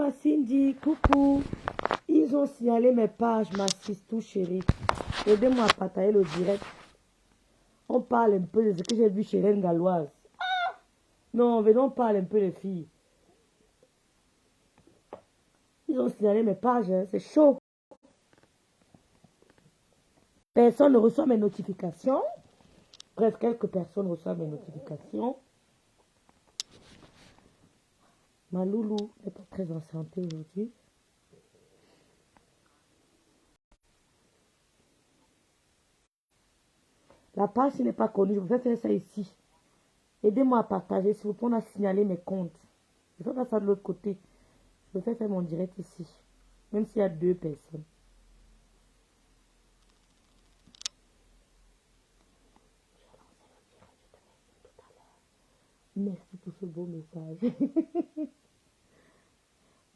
Ah, Cindy, coucou. Ils ont signalé mes pages, ma tout chérie. Aidez-moi à partager le direct. On parle un peu de ce que j'ai vu chez Reine Galloise. Non, venons parler un peu les filles. Ils ont signalé mes pages, hein. C'est chaud. Personne ne reçoit mes notifications. Bref, quelques personnes reçoivent mes notifications. Ma loulou n'est pas très en santé aujourd'hui. La page n'est pas connue. Je vais faire ça ici. Aidez-moi à partager. S'il vous plaît, on a signalé mes comptes. Je vais faire ça de l'autre côté. Je vais faire mon direct ici. Même s'il y a 2 personnes. Merci pour ce beau message.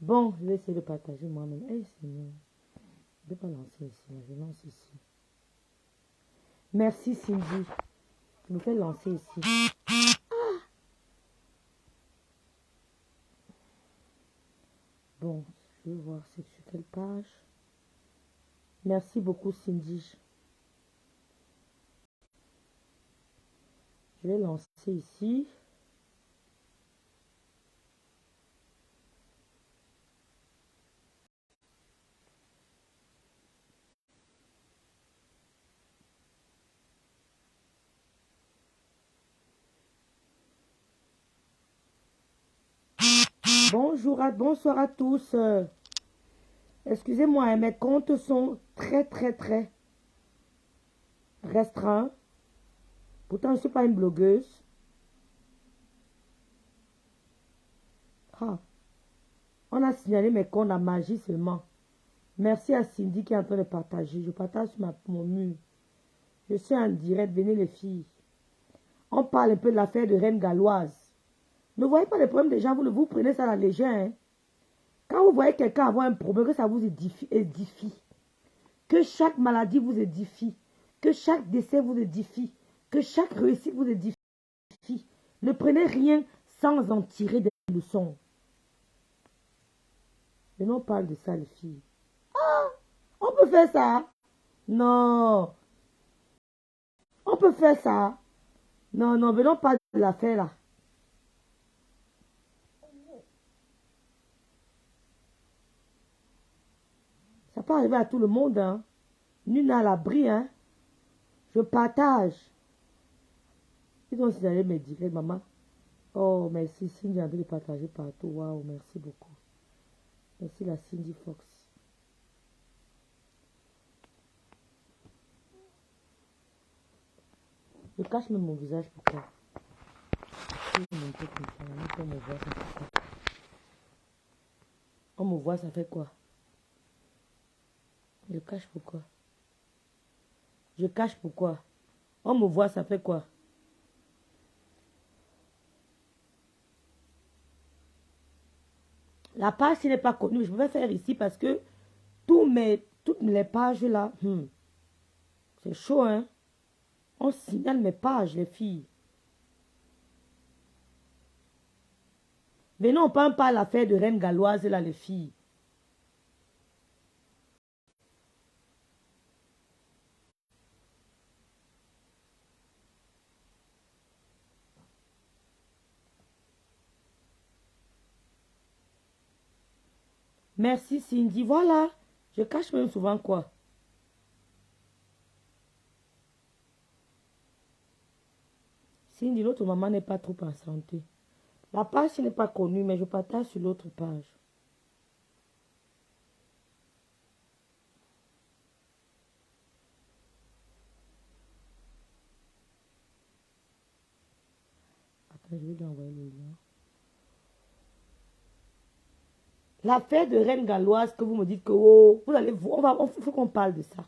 Bon, je vais essayer de partager moi-même. Hey, Seigneur. Je ne vais pas lancer ici. Je lance ici. Merci, Cindy. Tu me fais lancer ici. Bon, je vais voir c'est sur quelle page. Merci beaucoup, Cindy. Je vais lancer ici. Bonsoir à tous. Excusez-moi, hein, mes comptes sont très restreints. Pourtant, je ne suis pas une blogueuse. Ah, on a signalé mes comptes à magie seulement. Merci à Cindy qui est en train de partager. Je partage sur mon mur. Je suis en direct. Venez les filles. On parle un peu de l'affaire de Reine Galloise. Ne voyez pas les problèmes des gens. Vous prenez ça à la légère. Hein? Quand vous voyez quelqu'un avoir un problème, que ça vous édifie. Que chaque maladie vous édifie. Que chaque décès vous édifie. Que chaque réussite vous édifie. Ne prenez rien sans en tirer des leçons. Et non, on parle de ça, les filles. Ah, on peut faire ça? Non. On peut faire ça? Non, non, venons pas de l'affaire là. Ça peut arriver à tout le monde, hein. Nul n'a à l'abri, hein. Je partage. Ils ont signalé mes directs, maman. Oh, merci, Cindy, en train de partager partout. Waouh, merci beaucoup. Merci, la Cindy Fox. Je cache même mon visage, pourquoi? On me voit, ça fait quoi? Je cache pourquoi? Je cache pourquoi? On me voit, ça fait quoi? La page n'est pas connue. Je vais faire ici parce que toutes les pages là, c'est chaud, hein? On signale mes pages, les filles. Venons, on parle pas l'affaire de Reine Galloise là, les filles. Merci Cindy. Voilà. Je cache même souvent quoi? Cindy, l'autre maman n'est pas trop en santé. La page n'est pas connue, mais je partage sur l'autre page. Attends, je vais lui envoyer le lien. L'affaire de Reine Galloise que vous me dites que oh, vous allez voir, il faut qu'on parle de ça.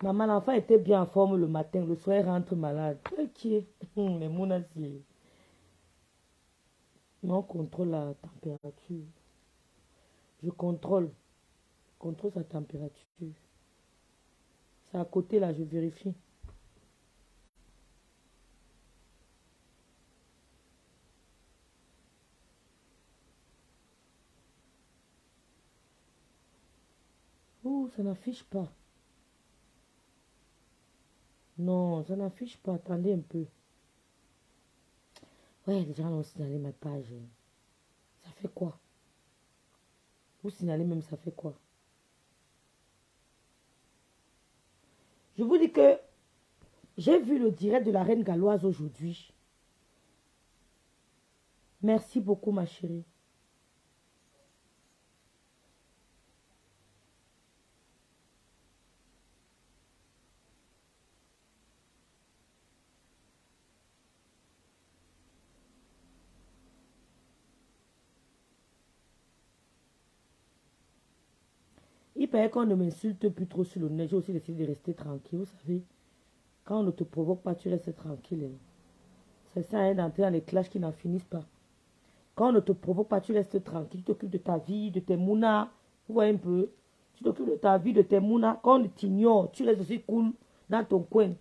Maman, l'enfant était bien en forme le matin. Le soir, il rentre malade. Ok. Mais mon asi. Mais on contrôle la température. Je contrôle sa température. C'est à côté là, je vérifie. Oh, ça n'affiche pas. Non, ça n'affiche pas. Attendez un peu. Ouais, les gens ont signalé ma page. Ça fait quoi? Vous signalez même, ça fait quoi? Je vous dis que j'ai vu le direct de la reine galloise aujourd'hui. Merci beaucoup, ma chérie. Il paraît qu'on ne m'insulte plus trop sur le nez. J'ai aussi décidé de rester tranquille. Vous savez, quand on ne te provoque pas, tu restes tranquille. C'est ça, hein, d'entrer dans les clashs qui n'en finissent pas. Quand on ne te provoque pas, tu restes tranquille. Tu t'occupes de ta vie, de tes mounas. Vous voyez un peu. Tu t'occupes de ta vie, de tes mounas. Quand on t'ignore, tu restes aussi cool dans ton coin.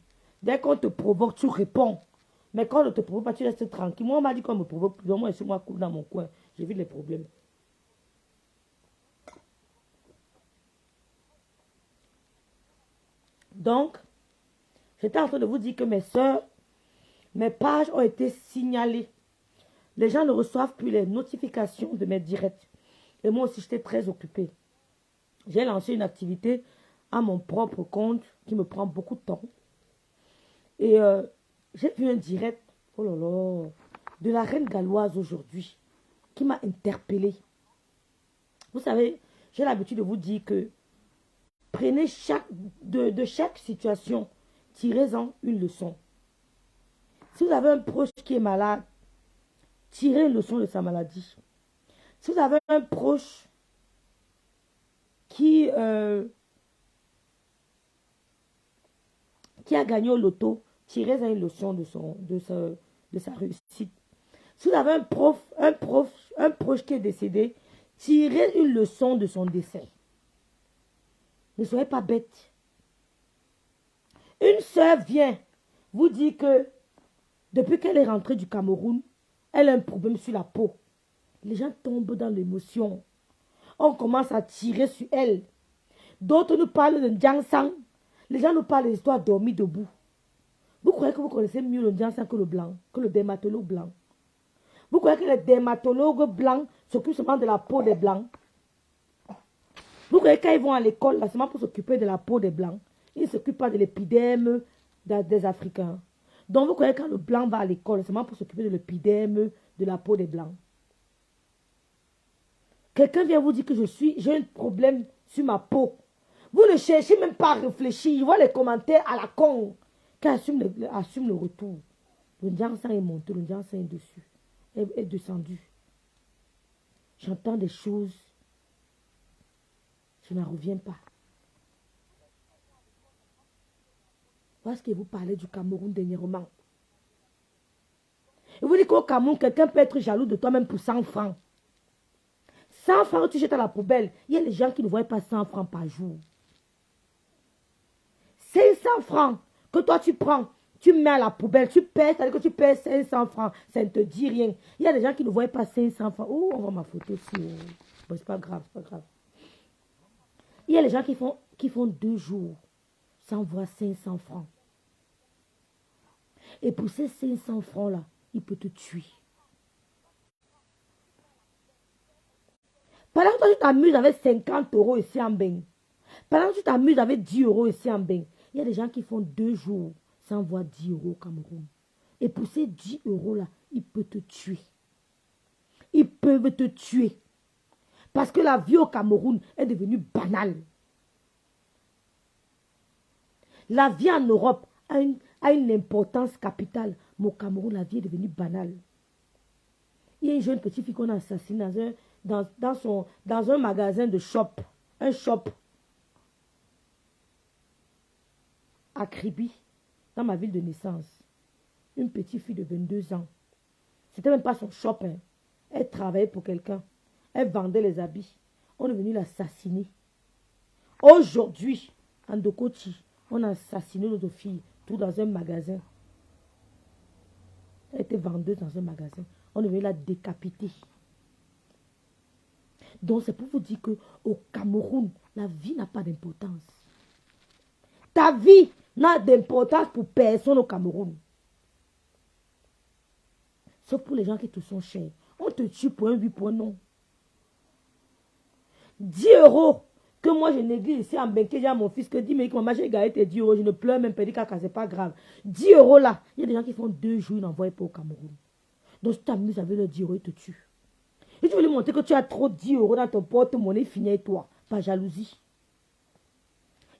Dès qu'on te provoque, tu réponds. Mais quand on ne te provoque pas, tu restes tranquille. Moi, on m'a dit qu'on me provoque plus. Moi, je suis moi cool dans mon coin. J'évite les problèmes. Donc, j'étais en train de vous dire que mes soeurs, mes pages ont été signalées. Les gens ne reçoivent plus les notifications de mes directs. Et moi aussi, j'étais très occupée. J'ai lancé une activité à mon propre compte qui me prend beaucoup de temps. Et j'ai vu un direct, oh là là, de la reine galloise aujourd'hui qui m'a interpellée. Vous savez, j'ai l'habitude de vous dire que prenez de chaque situation, tirez-en une leçon. Si vous avez un proche qui est malade, tirez une leçon de sa maladie. Si vous avez un proche qui, euh, qui a gagné au loto, tirez-en une leçon de sa réussite. Si vous avez un proche qui est décédé, tirez une leçon de son décès. Ne soyez pas bête. Une sœur vient vous dire que depuis qu'elle est rentrée du Cameroun, elle a un problème sur la peau. Les gens tombent dans l'émotion. On commence à tirer sur elle. D'autres nous parlent de Ndiansang. Les gens nous parlent des histoires dormies debout. Vous croyez que vous connaissez mieux le Ndiansang que le blanc, que le dermatologue blanc? Vous croyez que les dermatologues blancs s'occupent seulement de la peau des blancs? Vous croyez qu'ils vont à l'école là seulement pour s'occuper de la peau des blancs? Ils ne s'occupent pas de l'épidème des Africains. Donc vous croyez que quand le blanc va à l'école seulement pour s'occuper de l'épidème de la peau des blancs? Quelqu'un vient vous dire que j'ai un problème sur ma peau. Vous ne cherchez même pas à réfléchir. Je vois les commentaires à la con qui assume le retour. Le Ndiansang est monté, le Ndiansang est dessus, est descendu. J'entends des choses. Je n'en reviens pas. Parce que vous parlez du Cameroun dernièrement. Et vous dites qu'au Cameroun, quelqu'un peut être jaloux de toi même pour 100 francs. 100 francs, tu jettes à la poubelle. Il y a des gens qui ne voient pas 100 francs par jour. 500 francs que toi tu prends, tu mets à la poubelle, tu paies, c'est-à-dire que tu paies 500 francs, ça ne te dit rien. Il y a des gens qui ne voient pas 500 francs. Oh, on voit ma photo aussi. Oh. Bon, c'est pas grave, c'est pas grave. Il y a des gens qui font 2 jours sans voir 500 francs. Et pour ces 500 francs-là, il peut te tuer. Pendant que toi, tu t'amuses avec 50 euros ici en bain. Pendant que tu t'amuses avec 10 euros ici en bain. Il y a des gens qui font 2 jours sans voir 10 euros au Cameroun. Et pour ces 10 euros-là, ils peuvent te tuer. Ils peuvent te tuer. Parce que la vie au Cameroun est devenue banale. La vie en Europe a une importance capitale. Mais au Cameroun, la vie est devenue banale. Il y a une jeune petite fille qu'on a assassinée dans un magasin de shop. Un shop. à Kribi, dans ma ville de naissance. Une petite fille de 22 ans. C'était même pas son shop. Hein. Elle travaillait pour quelqu'un. Elle vendait les habits. On est venu l'assassiner. Aujourd'hui, en Dokoti, on a assassiné notre fille, tout dans un magasin. Elle était vendeuse dans un magasin. On est venu la décapiter. Donc c'est pour vous dire qu'au Cameroun, la vie n'a pas d'importance. Ta vie n'a d'importance pour personne au Cameroun. Sauf pour les gens qui te sont chers. On te tue pour un 8 points, non. 10 euros que moi je néglige ici en banquier, j'ai à mon fils que 10 minutes, maman, j'ai gagné tes 10 euros, je ne pleure même pas, c'est pas grave. 10 euros là, il y a des gens qui font 2 jours, ils n'envoient pas au Cameroun. Donc si tu t'amuses avec le 10 euros, ils te tuent. Et tu veux lui montrer que tu as trop 10 euros dans ton porte-monnaie, fini avec toi, par jalousie.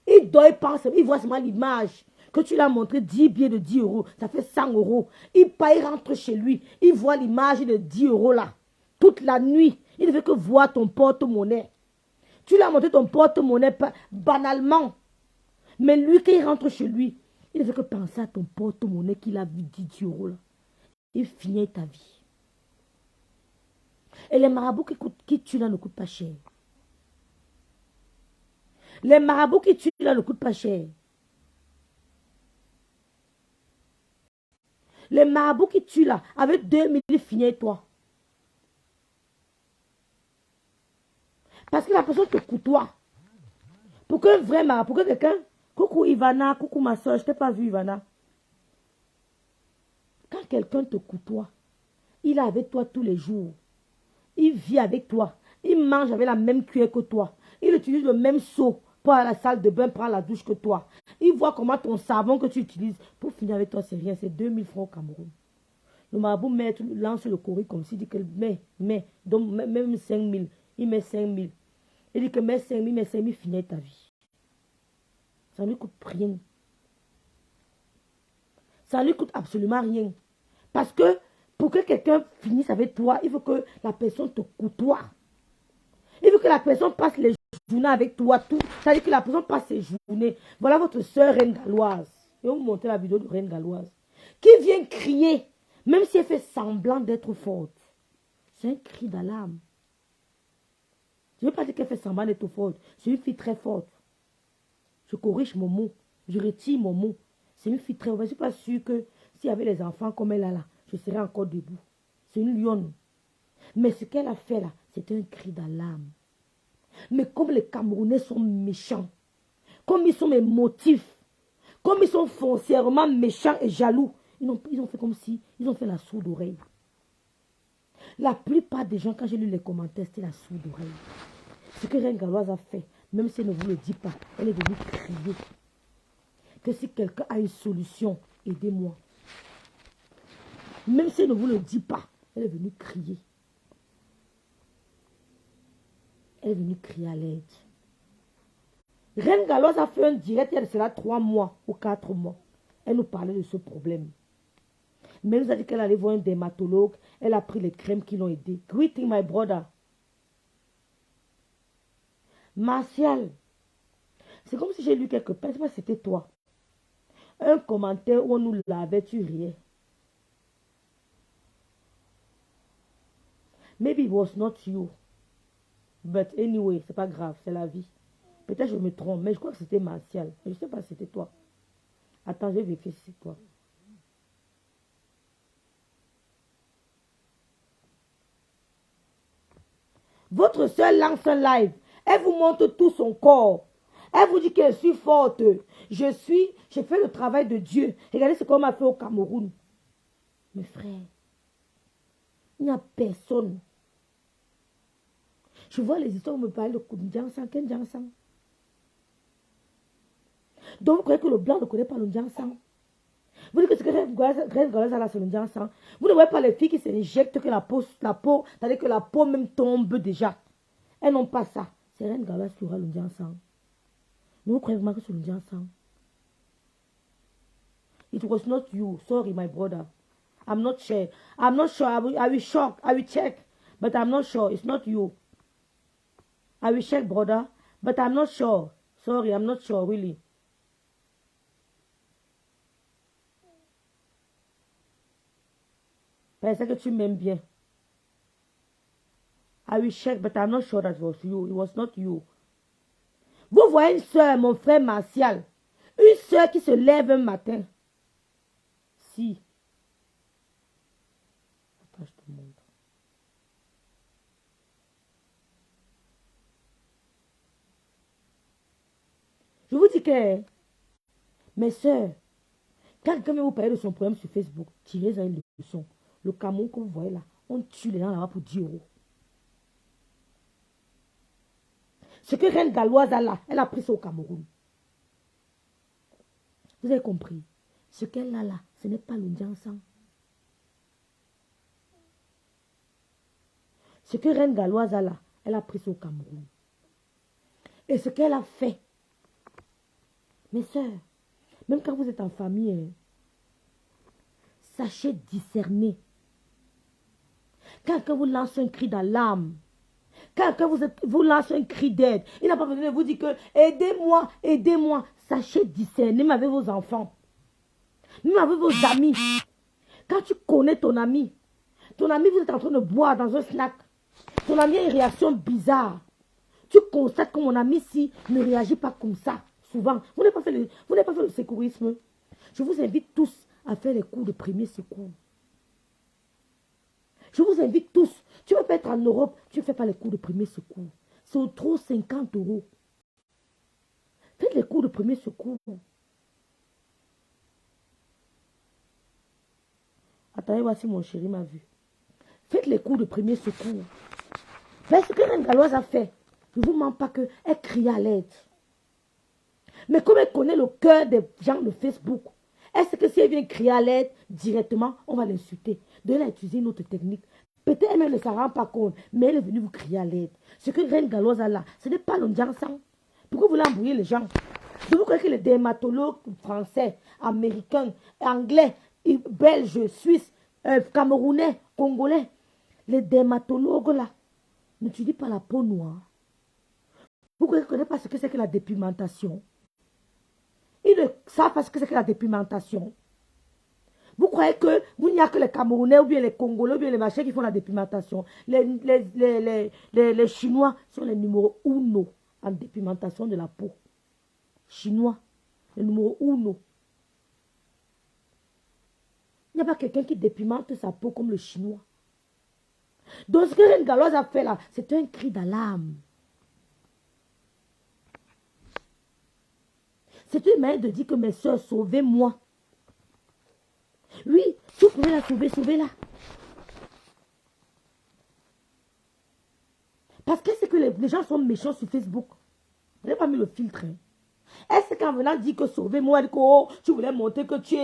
Il doit penser, il voit seulement l'image que tu l'as montré 10 billets de 10 euros, ça fait 100 euros. Il rentre chez lui, il voit l'image de 10 euros là, toute la nuit. Il ne veut que voir ton porte-monnaie. Tu lui as montré ton porte-monnaie banalement. Mais lui, quand il rentre chez lui, il ne veut que penser à ton porte-monnaie qu'il a vu 10 euros là. Il finit ta vie. Et les marabouts qui tuent là ne coûtent pas cher. Les marabouts qui tuent là ne coûtent pas cher. Les marabouts qui tuent là, avec 2000, ils finissent toi. Parce que la personne te côtoie. Pour qu'un vrai marabout, pour que quelqu'un, coucou Ivana, coucou ma soeur, je t'ai pas vu Ivana. Quand quelqu'un te côtoie, il est avec toi tous les jours. Il vit avec toi. Il mange avec la même cuillère que toi. Il utilise le même seau pour aller à la salle de bain, prendre la douche que toi. Il voit comment ton savon que tu utilises pour finir avec toi, c'est rien. C'est 2000 francs au Cameroun. Le marabout lance le courrier comme s'il dit que donc même 5000. Il met 5000. Il dit que met 5000, finit ta vie. Ça ne lui coûte rien. Ça ne lui coûte absolument rien. Parce que pour que quelqu'un finisse avec toi, il faut que la personne te côtoie. Il faut que la personne passe les journées avec toi. C'est-à-dire que la personne passe ses journées. Voilà votre soeur Reine Galloise. Je vais vous montrer la vidéo de Reine Galloise. Qui vient crier, même si elle fait semblant d'être forte. C'est un cri d'alarme. Je ne veux pas dire qu'elle fait semblant d'être forte. C'est une fille très forte. Je corrige mon mot. Je retire mon mot. C'est une fille très forte. Je ne suis pas sûre que s'il y avait les enfants comme elle a là, je serais encore debout. C'est une lionne. Mais ce qu'elle a fait là, c'est un cri d'alarme. Mais comme les Camerounais sont méchants, comme ils sont émotifs, comme ils sont foncièrement méchants et jaloux, ils ont fait comme si, ils ont fait la sourde oreille. La plupart des gens, quand j'ai lu les commentaires, c'était la sourde oreille. Ce que Reine Galloise a fait, même si elle ne vous le dit pas, elle est venue crier. Que si quelqu'un a une solution, aidez-moi. Même si elle ne vous le dit pas, elle est venue crier. Elle est venue crier à l'aide. Reine Galloise a fait un direct, il y a cela 3 mois ou 4 mois. Elle nous parlait de ce problème. Mais elle nous a dit qu'elle allait voir un dermatologue. Elle a pris les crèmes qui l'ont aidé. Greeting my brother. Martial. C'est comme si j'ai lu quelque part. Je sais pas si c'était toi. Un commentaire où on nous lavait, tu riais. Maybe it was not you. But anyway, c'est pas grave, c'est la vie. Peut-être je me trompe, mais je crois que c'était Martial. Je ne sais pas si c'était toi. Attends, je vais vérifier si c'est toi. Votre soeur lance un live. Elle vous montre tout son corps. Elle vous dit qu'elle suis forte. J'ai fait le travail de Dieu. Regardez ce qu'on m'a fait au Cameroun. Mes frères, il n'y a personne. Je vois les histoires où on me parle de Koundjansan. Quel Jansan? Donc vous croyez que le blanc ne connaît pas le Jansan? Vous dites que ce que Reine Galloise a là, c'est le Jansan. Vous ne voyez pas les filles qui s'injectent que la peau, c'est-à-dire que la peau même tombe déjà. Elles n'ont pas ça. C'est Reine Galloise qui aura le Jansan. Vous croyez vraiment que c'est le Jansan? It was not you. Sorry, my brother. I'm not sure. I'm not sure. I will shock. I will check. But I'm not sure. It's not you. I will check, brother. But I'm not sure. Sorry, I'm not sure, really. Parce que tu m'aimes bien. I will check, but I'm not sure that it was you. It was not you. Vous voyez une soeur, mon frère Martial. Une soeur qui se lève un matin. Si. Attends, je te montre. Je vous dis que, mes soeurs, quand quelqu'un veut vous parler de son problème sur Facebook, tirez-en une leçon. Le Cameroun que vous voyez là, on tue les gens là-bas pour 10 euros. Ce que Reine Galloise a là, elle a pris ça au Cameroun. Vous avez compris? Ce qu'elle a là, ce n'est pas le Ndiansan. Ce que Reine Galloise a là, elle a pris ça au Cameroun. Et ce qu'elle a fait, mes soeurs, même quand vous êtes en famille, sachez discerner. Quand quelqu'un vous lance un cri d'alarme, quand quelqu'un vous lance un cri d'aide, il n'a pas besoin de vous dire que aidez-moi, aidez-moi. Sachez discerner, même avec vos enfants, même avec vos amis. Quand tu connais ton ami, vous êtes en train de boire dans un snack, ton ami a une réaction bizarre. Tu constates que mon ami-ci ne réagit pas comme ça, souvent. Vous n'avez pas fait le secourisme. Je vous invite tous à faire les cours de premier secours. Je vous invite tous. Tu veux pas être en Europe, tu ne fais pas les cours de premier secours. C'est au trop 50 euros. Faites les cours de premier secours. Attendez, voici mon chéri m'a vu. Faites les cours de premier secours. Mais ce que Reine Galloise a fait, je ne vous mens pas qu'elle crie à l'aide. Mais comme elle connaît le cœur des gens de Facebook, est-ce que si elle vient crier à l'aide directement, on va l'insulter? De là, utiliser une autre technique. Peut-être elle ne s'en rend pas compte, mais elle est venue vous crier à l'aide. Ce que Reine Galloise a là, ce n'est pas le Ndiansan. Pourquoi vous voulez embrouiller les gens? Vous croyez que les dermatologues français, américains, anglais, belges, suisses, camerounais, congolais, les dermatologues là, n'utilisent pas la peau noire? Vous ne connaissez pas ce que c'est que la dépigmentation? Ils ne savent pas ce que c'est que la dépigmentation. Vous croyez que vous n'y a que les Camerounais ou bien les Congolais ou bien les machins qui font la dépigmentation? Les Chinois sont les numéros 1 en dépigmentation de la peau. Chinois, le numéro 1. Il n'y a pas quelqu'un qui dépigmente sa peau comme le Chinois. Donc ce que Reine Galloise a fait là, c'est un cri d'alarme. C'est une manière de dire que mes soeurs, sauvez-moi. Oui, vous pouvez la sauver, sauvez-la. Parce que c'est que les gens sont méchants sur Facebook. Vous n'avez pas mis le filtre. Hein. Est-ce qu'en venant dire que sauvez-moi, tu voulais montrer que tu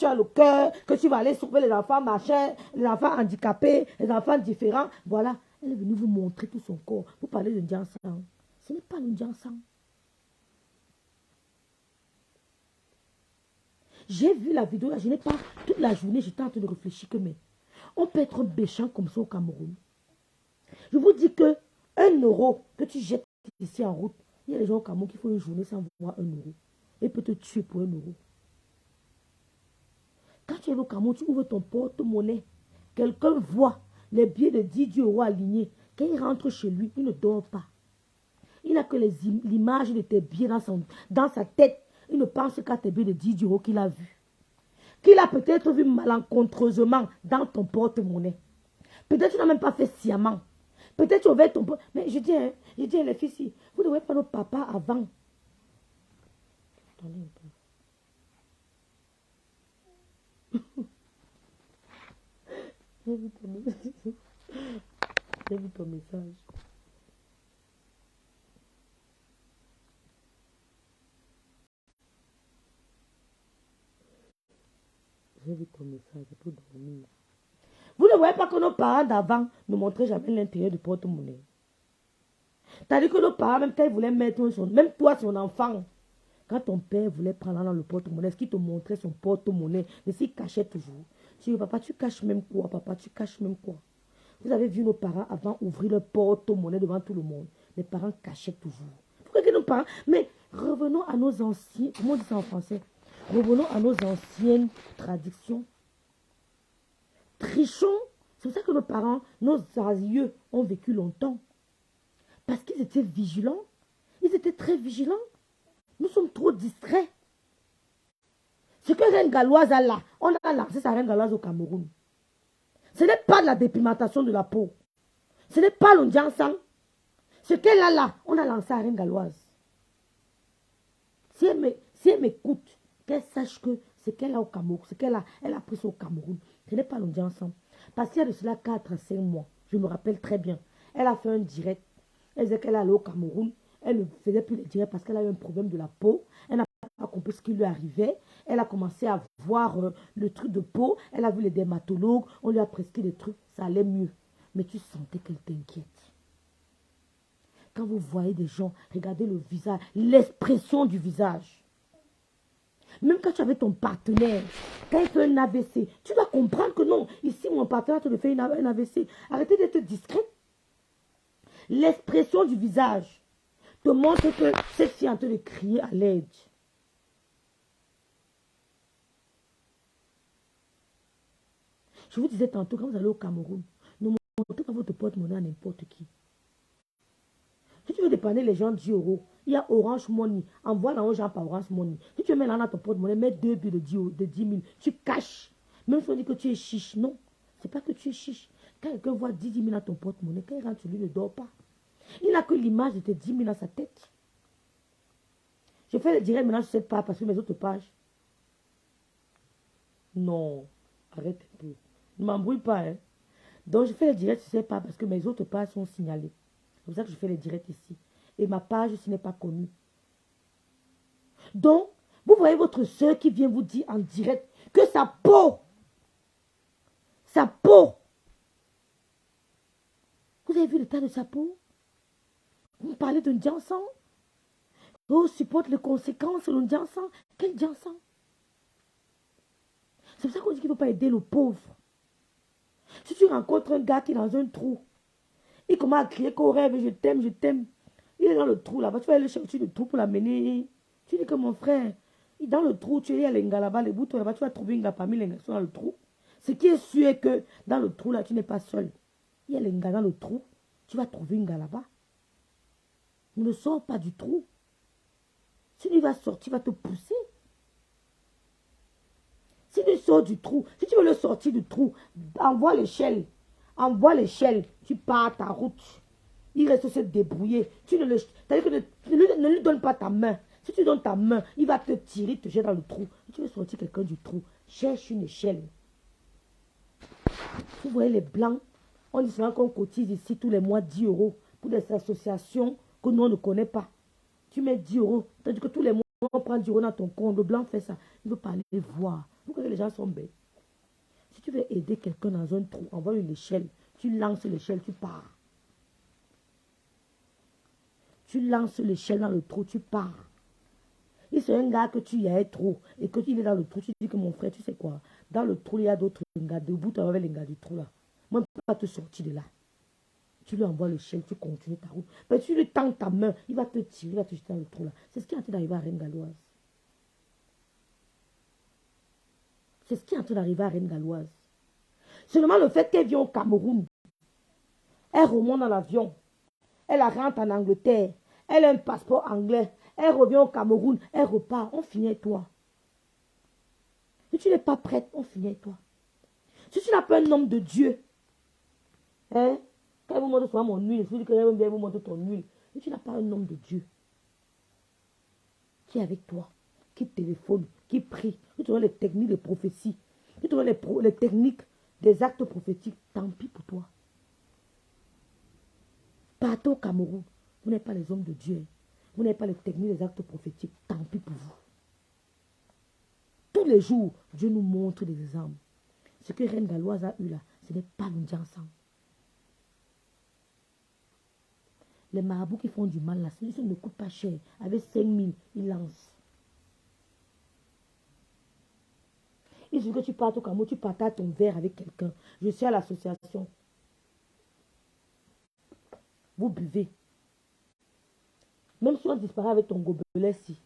as le cœur, que tu vas aller sauver les enfants machin, les enfants handicapés, les enfants différents. Voilà, elle est venue vous montrer tout son corps. Vous parlez de Ndiansan. Ce n'est pas le Ndiansan. J'ai vu la vidéo là, je n'ai pas, toute la journée, j'étais en train de réfléchir que mais on peut être méchant comme ça au Cameroun. Je vous dis que 1 euro que tu jettes ici en route, il y a des gens au Cameroun qui font une journée sans voir 1 euro. Et peut te tuer pour 1 euro. Quand tu es au Cameroun, tu ouvres ton porte-monnaie. Quelqu'un voit les billets de 10 euros alignés. Quand il rentre chez lui, il ne dort pas. Il n'a que l'image de tes billets dans sa tête. Il ne pense qu'à tes billets de 10 euros qu'il a vus. Qu'il a peut-être vu malencontreusement dans ton porte-monnaie. Peut-être tu n'as même pas fait sciemment. Peut-être tu ouvres ton porte. Mais je dis les filles ici, vous ne voyez pas nos papas avant. Attendez un peu. J'ai vu ton message. J'ai vu ton message. J'ai vu ton message pour dormir. Vous ne voyez pas que nos parents d'avant ne montraient jamais l'intérieur du porte-monnaie. C'est-à-dire que nos parents, même quand ils voulaient mettre même toi, son enfant, quand ton père voulait prendre dans le porte-monnaie, est-ce qu'il te montrait son porte-monnaie? Mais s'il cachait toujours. Je dis, papa, tu caches même quoi? Papa, tu caches même quoi? Vous avez vu nos parents avant ouvrir le porte-monnaie devant tout le monde. Les parents cachaient toujours. Pourquoi que nos parents... Mais revenons à nos anciens... Comment on dit ça en français? Revenons à nos anciennes traditions. trichons. C'est pour ça que nos parents, nos aïeux ont vécu longtemps. Parce qu'ils étaient vigilants. Ils étaient très vigilants. Nous sommes trop distraits. Ce que Reine Galloise a là, on a lancé sa Reine Galloise au Cameroun. Ce n'est pas de la dépigmentation de la peau. Ce n'est pas l'ondiansang. Ce qu'elle a là, on a lancé à Reine Galloise. Si elle m'écoute, qu'elle sache que ce qu'elle a au Cameroun, ce qu'elle a, elle a pris ça au Cameroun, ce n'est pas l'ondiansang. Parce qu'il y a de cela 4 à 5 mois, je me rappelle très bien, elle a fait un direct. Elle disait qu'elle allait au Cameroun. Elle ne faisait plus les directs parce qu'elle a eu un problème de la peau. Elle n'a pas compris ce qui lui arrivait. Elle a commencé à voir le truc de peau. Elle a vu les dermatologues. On lui a prescrit des trucs. Ça allait mieux. Mais tu sentais qu'elle t'inquiète. Quand vous voyez des gens, regardez le visage, l'expression du visage. Même quand tu es avec ton partenaire, quand il fait un AVC, tu dois comprendre que non, ici mon partenaire te fait un AVC. Arrêtez d'être discret. L'expression du visage te montre que cette fille est en train de crier à l'aide. Je vous disais tantôt, quand vous allez au Cameroun, ne montrez pas votre porte-monnaie à n'importe qui. Si tu veux dépanner les gens 10 euros, il y a Orange Money. Envoie l'argent gens par Orange Money. Si tu veux mettre l'argent dans ton porte-monnaie, mets 2 billes de 10 000. Tu caches. Même si on dit que tu es chiche. Non, ce n'est pas que tu es chiche. Quand quelqu'un voit 10 000 dans ton porte-monnaie, quand il rentre sur lui, il ne dort pas. Il n'a que l'image de tes 10 000 dans sa tête. Je fais le direct maintenant sur cette page parce que mes autres pages. Non, arrête un peu. Ne m'embrouille pas. Hein. Donc je fais le direct sur cette page parce que mes autres pages sont signalées. C'est pour ça que je fais les directs ici. Et ma page aussi n'est pas connue. Donc, vous voyez votre soeur qui vient vous dire en direct que sa peau, vous avez vu l'état de sa peau? Vous me parlez d'un Jansan? Oh, supporte les conséquences de l'Jansan. Quel Jansan? C'est pour ça qu'on dit qu'il ne faut pas aider le pauvre. Si tu rencontres un gars qui est dans un trou, il commence à crier qu'au rêve, je t'aime, je t'aime. Il est dans le trou là-bas, tu vas aller chercher le trou pour l'amener. Tu dis que mon frère, il est dans le trou, tu es à l'enga là-bas, les boutons là-bas, tu vas trouver une gars parmi les gars qui sont dans le trou. Ce qui est sûr est que dans le trou là, tu n'es pas seul. Il y a les gars dans le trou, tu vas trouver une gars là-bas. Ne sors pas du trou. Si tu vas sortir, il va te pousser. Si tu sors du trou, si tu veux le sortir du trou, envoie l'échelle. Envoie l'échelle, tu pars ta route. Il reste se débrouiller. Tu ne le, c'est-à-dire que ne lui donne pas ta main. Si tu donnes ta main, il va te tirer, te jeter dans le trou. Si tu veux sortir quelqu'un du trou, cherche une échelle. Vous voyez les blancs, on dit souvent qu'on cotise ici tous les mois 10 euros pour des associations que nous on ne connaît pas. Tu mets 10 euros, c'est-à-dire que tous les mois on prend 10 euros dans ton compte. Le blanc fait ça. Il veut pas aller voir. Vous connaissez, les gens sont bêtes. Si tu veux aider quelqu'un dans un trou, envoie une échelle. Tu lances l'échelle, tu pars. Tu lances l'échelle dans le trou, tu pars. Il c'est un gars que tu y as trop et que tu es dans le trou, tu dis que mon frère, tu sais quoi, dans le trou, il y a d'autres gars, debout, tu avec les gars du trou là. Moi, je ne peux pas te sortir de là. Tu lui envoies l'échelle, tu continues ta route. Mais tu lui tends ta main, il va te tirer, il va te jeter dans le trou là. C'est ce qui est en train d'arriver à Reine Galloise. C'est ce qui est en train d'arriver à Reine Galloise. Seulement le fait qu'elle vient au Cameroun, elle remonte dans l'avion, elle rentre en Angleterre, elle a un passeport anglais, elle revient au Cameroun, elle repart, on finit avec toi. Si tu n'es pas prête, on finit avec toi. Si tu n'as pas un homme de Dieu, hein, quand elle vous montre souvent mon huile, je dis que elle vient vous montrer ton huile. Si tu n'as pas un homme de Dieu qui est avec toi, qui téléphone, qui prie, qui te donne les techniques de prophétie, qui te donne les techniques des actes prophétiques, tant pis pour toi. Partez au Cameroun, vous n'êtes pas les hommes de Dieu. Vous n'avez pas les techniques des actes prophétiques, tant pis pour vous. Tous les jours, Dieu nous montre des exemples. Ce que Reine Galloise a eu là, ce n'est pas l'Indjansan. Les marabouts qui font du mal là, ça ne coûte pas cher. Avec 5 000, ils lancent. Il suffit que tu partes au Cameroun, tu partages ton verre avec quelqu'un. Je suis à l'association. Vous buvez. Même si on disparaît avec ton gobelet, si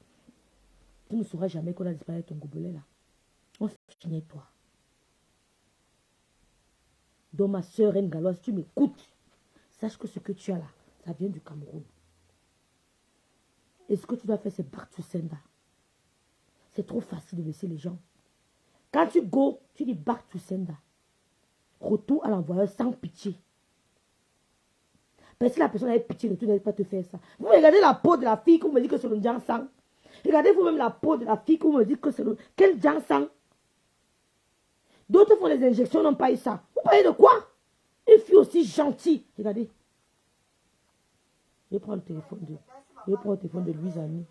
tu ne sauras jamais qu'on a disparu avec ton gobelet là. On finit toi. Donc ma soeur Reine Galoise, si tu m'écoutes, sache que ce que tu as là, ça vient du Cameroun. Et ce que tu dois faire, c'est Bartu Senda. C'est trop facile de laisser les gens. Quand tu go, tu dis Bartu Senda. Retour à l'envoyeur sans pitié. Parce que si la personne avait pitié, tu n'allais pas te faire ça. Vous regardez la peau de la fille, qu'on me dit que c'est le Djansang. Regardez vous-même la peau de la fille, qu'on me dit que c'est le... Quel Djansang? D'autres font les injections, n'ont pas eu ça. Vous parlez de quoi? Une fille aussi gentille. Regardez. Je vais prendre le téléphone de Louise Ami.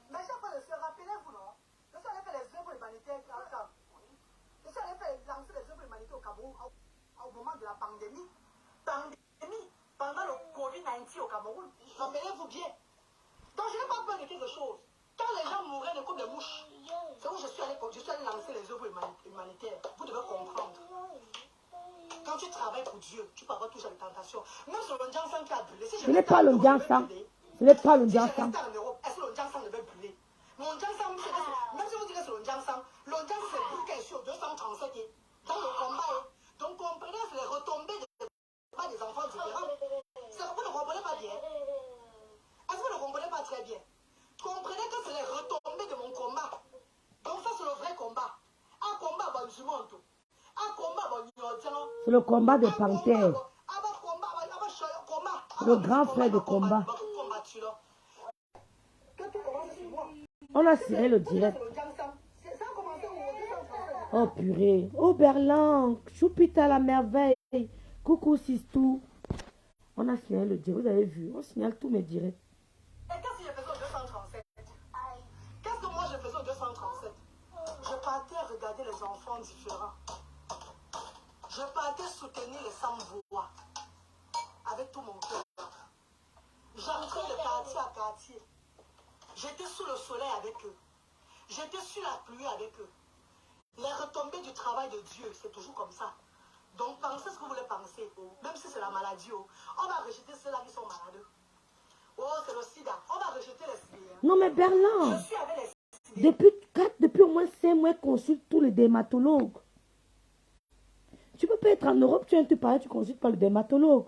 Mais chaque fois, rappelez-vous, non? Le soir, elle fait les œuvres humanitaires. Le soir, elle fait lancer les œuvres humanitaires au Cameroun au moment de la pandémie. Pendant le Covid-19 au Cameroun. Rappelez-vous bien. Donc, je n'ai pas peur de quelque chose. Quand les gens mouraient de comme des mouches, c'est où je suis allé lancer les œuvres humanitaires. Vous devez comprendre. Quand tu travailles pour Dieu, tu peux avoir toujours des tentations. Même sur le Djansang qui a brûlé. Si Ce n'est pas le Djansang. Ce n'est pas le Djansang. Si je restais en Europe, est-ce que le Djansang devait brûler? Mon Djansang, même si vous dites que c'est le Djansang, c'est brûlé sur 237 dans le combat. Donc comprenez, c'est les retombées des enfants différents. Vous ne comprenez pas bien. Est-ce que vous ne comprenez pas très bien? Comprenez que c'est les retombées de mon combat. Donc ça, c'est le vrai combat. Un combat, bah, musulman, tout. Un combat, bah, c'est le combat de Panthère. Le grand frère de combat. On a serré le direct. Oh purée. Oh Berlin. Choupita la merveille. Coucou Sistou. On a signalé le direct. Vous avez vu. On signale tous mes directs. Et qu'est-ce que je faisais au 237? Qu'est-ce que moi je faisais au 237? Je partais regarder les enfants différents. Je partais soutenir les sans-voix avec tout mon cœur. J'entrais de quartier à quartier. J'étais sous le soleil avec eux. J'étais sous la pluie avec eux. Les retombées du travail de Dieu, c'est toujours comme ça. Donc pensez ce que vous voulez penser. Même si c'est la maladie, on va rejeter ceux-là qui sont malades. Oh, c'est le sida. On va rejeter les sida. Non mais Berlin. Je suis avec les sida. Depuis au moins 5 mois, consulte tous les dermatologues. Tu peux pas être en Europe, tu viens te parler, tu consultes pas le dermatologue.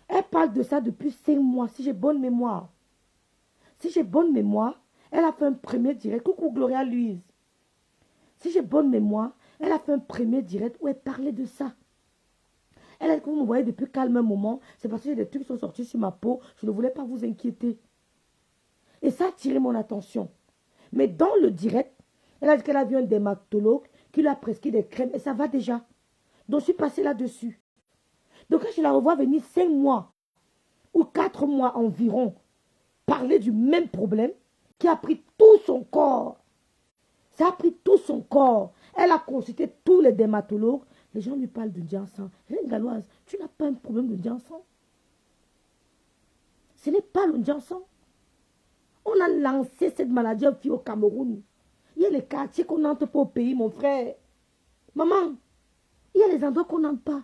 Elle parle de ça depuis 5 mois, si j'ai bonne mémoire. Si j'ai bonne mémoire, elle a fait un premier direct. Coucou Gloria Louise. Si j'ai bonne mémoire, elle a fait un premier direct où elle parlait de ça. Elle a dit que vous me voyez depuis calme un moment, c'est parce que j'ai des trucs qui sont sortis sur ma peau, je ne voulais pas vous inquiéter. Et ça a attiré mon attention. Mais dans le direct, elle a dit qu'elle a vu un dermatologue qui lui a prescrit des crèmes et ça va déjà. Donc je suis passée là-dessus. Donc quand je la revois venir 5 mois ou 4 mois environ parler du même problème qui a pris tout son corps. Ça a pris tout son corps. Elle a consulté tous les dermatologues. Les gens lui parlent de Djansang. Reine Galoise, tu n'as pas un problème de Djansang. Ce n'est pas le Djansang. On a lancé cette maladie au Cameroun. Il y a les quartiers qu'on n'entre pas au pays, mon frère. Maman, il y a les endroits qu'on n'entre pas.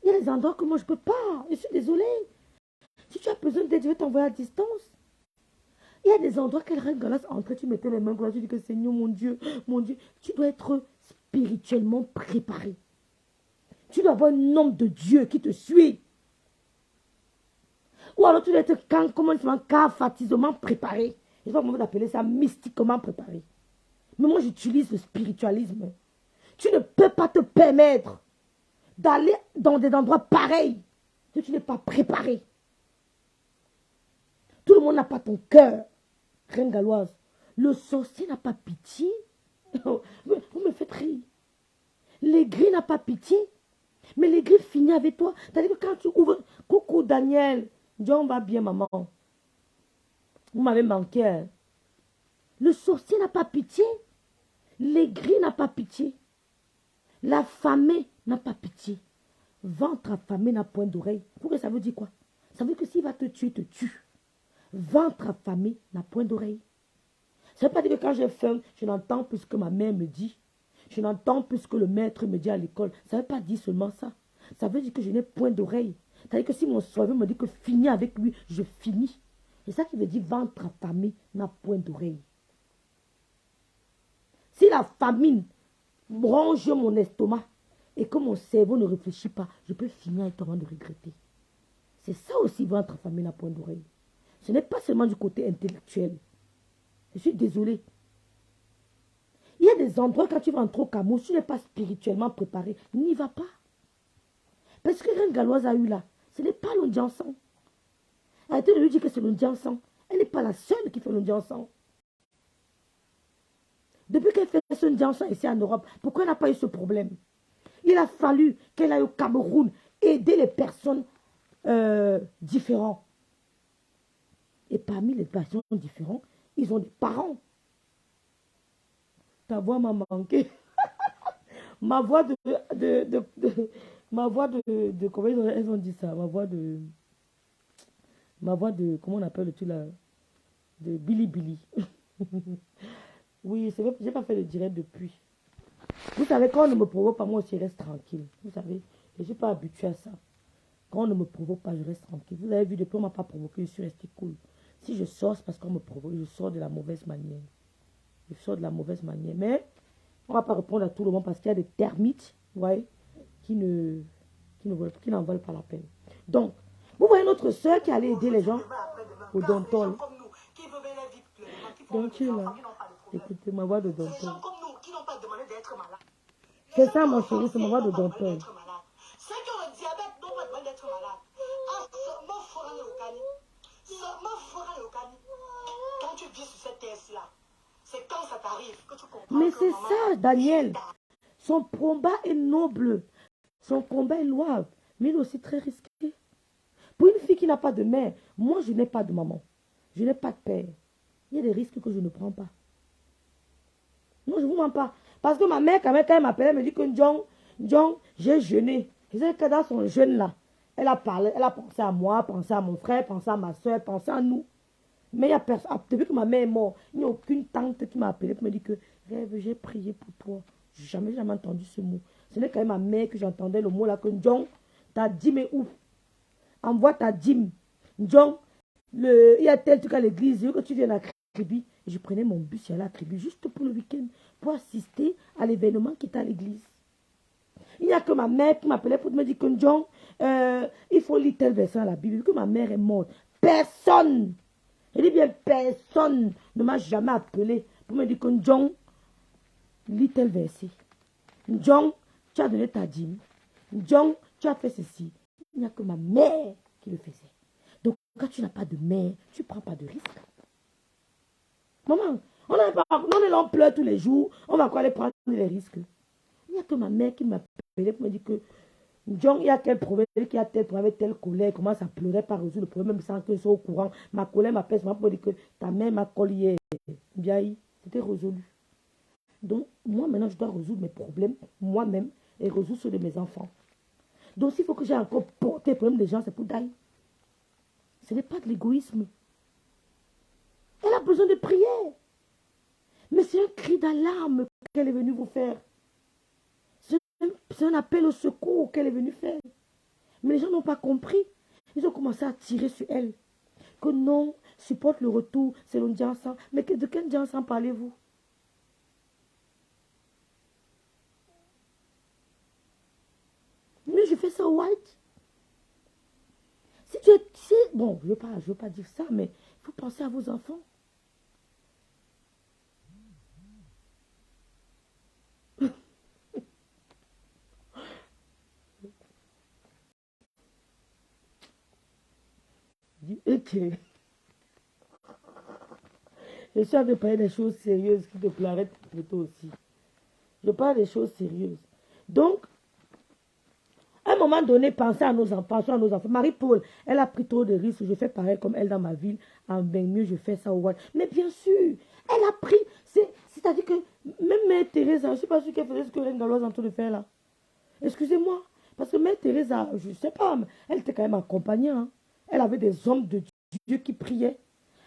Il y a les endroits que moi je ne peux pas. Je suis désolée. Si tu as besoin d'aide, je vais t'envoyer à distance. Il y a des endroits qu'elle Reine Galoise entre, tu mettais les mains comme ça, tu dis que Seigneur, mon Dieu, tu dois être spirituellement préparé. Tu dois avoir un homme de Dieu qui te suit. Ou alors tu dois être caphatisement préparé. Je ne sais pas comment appeler ça, mystiquement préparé. Mais moi j'utilise le spiritualisme. Tu ne peux pas te permettre d'aller dans des endroits pareils si tu n'es pas préparé. Tout le monde n'a pas ton cœur. Reine Galoise, le sorcier n'a pas pitié. Vous me faites rire. L'aigri n'a pas pitié. Mais l'aigri finit avec toi. C'est-à-dire que quand tu ouvres... Coucou Daniel. John va bien, maman. Vous m'avez manqué. Hein? Le sorcier n'a pas pitié. L'aigri n'a pas pitié. L'affamé n'a pas pitié. Ventre affamé n'a point d'oreille. Pourquoi ça veut dire quoi? Ça veut dire que s'il va te tuer, il te tue. Ventre affamé n'a point d'oreille. Ça ne veut pas dire que quand j'ai faim, je n'entends plus ce que ma mère me dit. Je n'entends plus ce que le maître me dit à l'école. Ça ne veut pas dire seulement ça. Ça veut dire que je n'ai point d'oreille. C'est-à-dire que si mon surveillant me dit que finis avec lui, je finis. C'est ça qui veut dire ventre affamé n'a point d'oreille. Si la famine ronge mon estomac et que mon cerveau ne réfléchit pas, je peux finir avec avant de regretter. C'est ça aussi ventre affamé n'a point d'oreille. Ce n'est pas seulement du côté intellectuel. Je suis désolée. Il y a des endroits quand tu vas entrer au Cameroun, si tu n'es pas spirituellement préparé, n'y va pas. Parce que Reine Galoise a eu là, ce n'est pas l'Ondiansan. Arrêtez de lui dire que c'est l'Ondiansan. Elle n'est pas la seule qui fait l'Ondiansan. Depuis qu'elle fait ce Ondiansan ici en Europe, pourquoi elle n'a pas eu ce problème? Il a fallu qu'elle aille au Cameroun aider les personnes différentes. Et parmi les personnes différentes, ils ont des parents. Ta voix m'a manqué. Ma voix comment elles ont dit ça? Ma voix de, comment on appelle le truc là? De Billy Billy. Oui, c'est vrai, j'ai pas fait le direct depuis. Vous savez, quand on ne me provoque pas, moi aussi, je reste tranquille. Vous savez, je ne suis pas habituée à ça. Quand on ne me provoque pas, je reste tranquille. Vous avez vu, depuis on ne m'a pas provoqué, je suis restée cool. Si je sors, c'est parce qu'on me provoque, je sors de la mauvaise manière. Je sors de la mauvaise manière. Mais on ne va pas répondre à tout le monde parce qu'il y a des termites, ouais, qui n'en valent pas la peine. Donc, vous voyez notre soeur qui allait aider les gens au Dontol. Donc, tu es là. Écoutez, ma voix de Dontol. C'est ça, mon chéri, c'est ma voix de Dontol. Ceux qui ont le diabète n'ont pas besoin d'être malades. Ah, seulement fera le cani. Seulement fera le cani. Quand tu vis sur cette terre-là, c'est quand ça t'arrive que tu comprends. Mais c'est ça, Daniel. Son combat est noble. Son combat est louable. Mais il est aussi très risqué. Pour une fille qui n'a pas de mère, moi je n'ai pas de maman. Je n'ai pas de père. Il y a des risques que je ne prends pas. Non, je ne vous mens pas. Parce que ma mère, quand elle m'appelait, elle me dit que John, j'ai jeûné. Je sais que dans son jeûne là, elle a parlé, elle a pensé à moi, pensé à mon frère, pensé à ma soeur, pensé à nous. Mais il y a personne, depuis que ma mère est morte, il n'y a aucune tante qui m'a appelé pour me dire que Rêve, j'ai prié pour toi. Je n'ai jamais entendu ce mot. Ce n'est quand même ma mère que j'entendais le mot là que John, ta dîme est où? Envoie ta dîme. John, il y a tel truc à l'église, je veux que tu viennes à la tribu. Je prenais mon bus et allais à la tribu juste pour le week-end, pour assister à l'événement qui était à l'église. Il n'y a que ma mère qui m'appelait pour me dire que John, il faut lire tel verset à la Bible. Que ma mère est morte. Personne, je dis bien personne ne m'a jamais appelé pour me dire que John, lis tel verset. John, tu as donné ta dîme. John, tu as fait ceci. Il n'y a que ma mère qui le faisait. Donc, quand tu n'as pas de mère, tu ne prends pas de risque. Maman, on est là, on pleure tous les jours. On va quoi aller prendre les risques? Il n'y a que ma mère qui m'appelait pour me dire que John, il y a tel problème, qu'il y a tel problème, telle colère, comment ça pleurait, pas résoudre le problème, même sans que je sois au courant. Ma colère m'appelle pour me dire que ta mère m'a collé hier. Bien, c'était résolu. Donc, moi, maintenant, je dois résoudre mes problèmes moi-même et résoudre ceux de mes enfants. Donc, s'il faut que j'ai encore porté les problèmes des gens, c'est pour d'ailleurs. Ce n'est pas de l'égoïsme. Elle a besoin de prière. Mais c'est un cri d'alarme qu'elle est venue vous faire. C'est un appel au secours qu'elle est venue faire. Mais les gens n'ont pas compris. Ils ont commencé à tirer sur elle. Que non, supporte le retour, c'est l'Ondiansan. Mais de quel Ondiansan parlez-vous? Mais je fais ça white. Si tu es... bon, je ne veux pas dire ça, mais il faut penser à vos enfants. Ok. Je suis en train de parler des choses sérieuses qui te plairaient plutôt aussi. Je parle des choses sérieuses. Donc, à un moment donné, pensez à nos enfants, Marie-Paul, elle a pris trop de risques. Je fais pareil comme elle dans ma ville. En bien mieux, je fais ça au Wall. Mais bien sûr, elle a pris. C'est-à-dire que même Mère Teresa, je ne suis pas sûre qu'elle faisait ce que Reine Galoise est en train de faire là. Excusez-moi. Parce que Mère Teresa, je ne sais pas, mais elle était quand même accompagnée. Hein. Elle avait des hommes de Dieu qui priaient.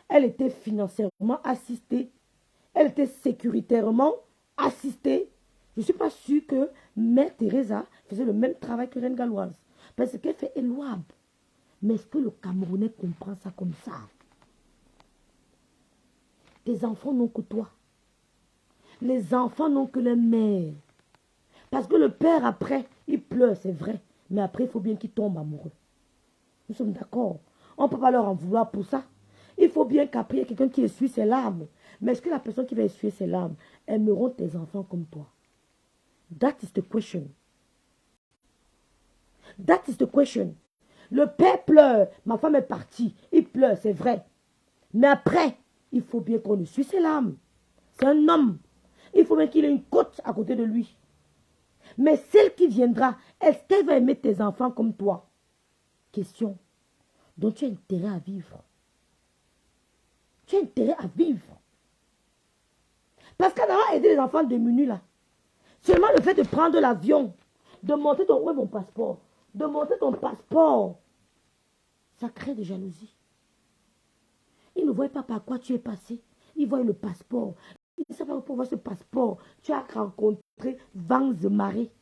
Elle était financièrement assistée. Elle était sécuritairement assistée. Je ne suis pas sûre que Mère Teresa faisait le même travail que Reine Galloise. Parce qu'elle fait est louable. Mais est-ce que le Camerounais comprend ça comme ça? Tes enfants n'ont que toi. Les enfants n'ont que les mères. Parce que le père, après, il pleure, c'est vrai. Mais après, il faut bien qu'il tombe amoureux. Nous sommes d'accord. On ne peut pas leur en vouloir pour ça. Il faut bien qu'après, il y ait quelqu'un qui essuie ses larmes. Mais est-ce que la personne qui va essuyer ses larmes aimeront tes enfants comme toi? That is the question. That is the question. Le père pleure. Ma femme est partie. Il pleure, c'est vrai. Mais après, il faut bien qu'on essuie ses larmes. C'est un homme. Il faut bien qu'il ait une côte à côté de lui. Mais celle qui viendra, est-ce qu'elle va aimer tes enfants comme toi? Question. Donc tu as intérêt à vivre. Tu as intérêt à vivre. Parce qu'en allant aider les enfants démunis là, seulement le fait de prendre l'avion, de monter ton... Où est mon passeport? De monter ton passeport, ça crée de jalousie. Ils ne voient pas par quoi tu es passé. Ils voient le passeport. Ils ne savent pas pour voir ce passeport. Tu as rencontré vents de marée.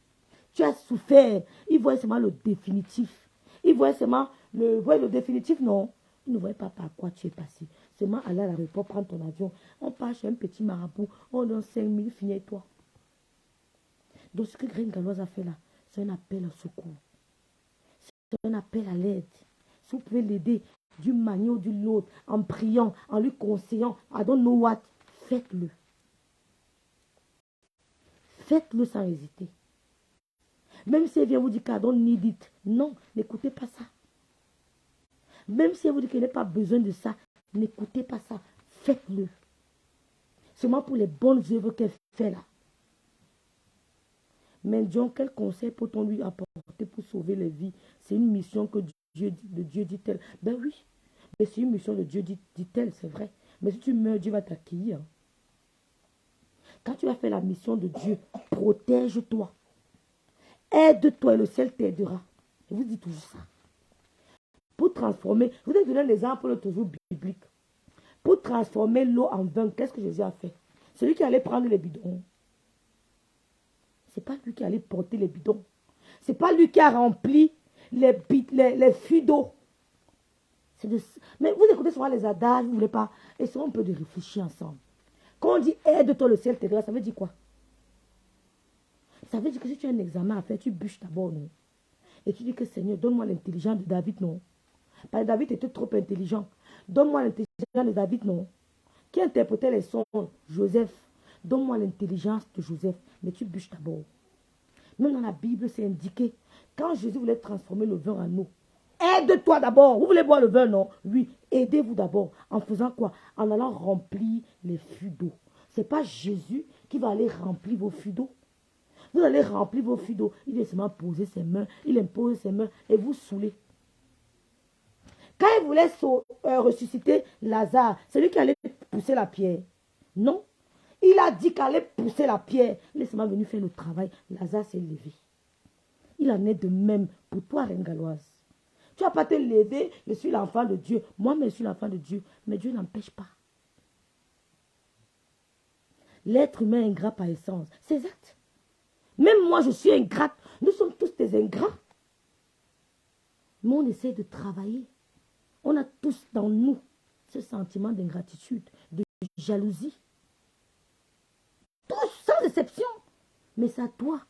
Tu as souffert. Ils voient seulement le définitif. Ils voient seulement le définitif, non. Ils ne voient pas par quoi tu es passé. Seulement aller à l'aéroport, prendre ton avion. On part chez un petit marabout. On donne 5 000, finis toi. Donc ce que Reine Galloise a fait là, c'est un appel au secours. C'est un appel à l'aide. Si vous pouvez l'aider d'une manière ou d'une autre, en priant, en lui conseillant, I don't know what, faites-le. Faites-le sans hésiter. Même si elle vient vous dire qu'elle don't need it, non, n'écoutez pas ça. Même si elle vous dit qu'elle n'a pas besoin de ça, n'écoutez pas ça. Faites-le. Seulement pour les bonnes œuvres qu'elle fait là. Mais Dieu, quel conseil peut-on lui apporter pour sauver les vies? C'est une mission que Dieu dit-elle. Ben oui, mais c'est une mission de Dieu dit-elle, c'est vrai. Mais si tu meurs, Dieu va t'accueillir. Quand tu vas faire la mission de Dieu, protège-toi. Aide-toi et le ciel t'aidera. Je vous dis toujours ça. Pour transformer, je vous ai donné l'exemple toujours biblique. Pour transformer l'eau en vin, qu'est-ce que Jésus a fait? Celui qui allait prendre les bidons. Ce n'est pas lui qui allait porter les bidons. Ce n'est pas lui qui a rempli les fûts d'eau. Mais vous écoutez souvent les adages, vous ne voulez pas. Et souvent on peut de réfléchir ensemble. Quand on dit aide-toi, le ciel t'aidera, ça veut dire quoi? Ça veut dire que si tu as un examen à faire, tu bûches d'abord, non? Et tu dis que Seigneur, donne-moi l'intelligence de David, non? Parce que David était trop intelligent. Donne-moi l'intelligence de David, non? Qui interprétait les sons? Joseph. Donne-moi l'intelligence de Joseph. Mais tu bûches d'abord. Même dans la Bible, c'est indiqué. Quand Jésus voulait transformer le vin en eau, aide-toi d'abord. Vous voulez boire le vin, non? Oui, aidez-vous d'abord. En faisant quoi? En allant remplir les fûts d'eau. Ce n'est pas Jésus qui va aller remplir vos fûts d'eau. Vous allez remplir vos fûts d'eau. Il vient seulement poser ses mains. Il impose ses mains et vous saoulez. Quand il voulait ressusciter Lazare, c'est lui qui allait pousser la pierre. Non. Il a dit qu'il allait pousser la pierre. Il est seulement venu faire le travail. Lazare s'est levé. Il en est de même pour toi, Reine Galloise. Tu ne vas pas te lever, je suis l'enfant de Dieu. Moi-même, je suis l'enfant de Dieu. Mais Dieu n'empêche pas. L'être humain est ingrat par essence. C'est exact. Même moi, je suis ingrate. Nous sommes tous des ingrats. Mais on essaie de travailler. On a tous dans nous ce sentiment d'ingratitude, de jalousie. Tous, sans exception. Mais c'est à toi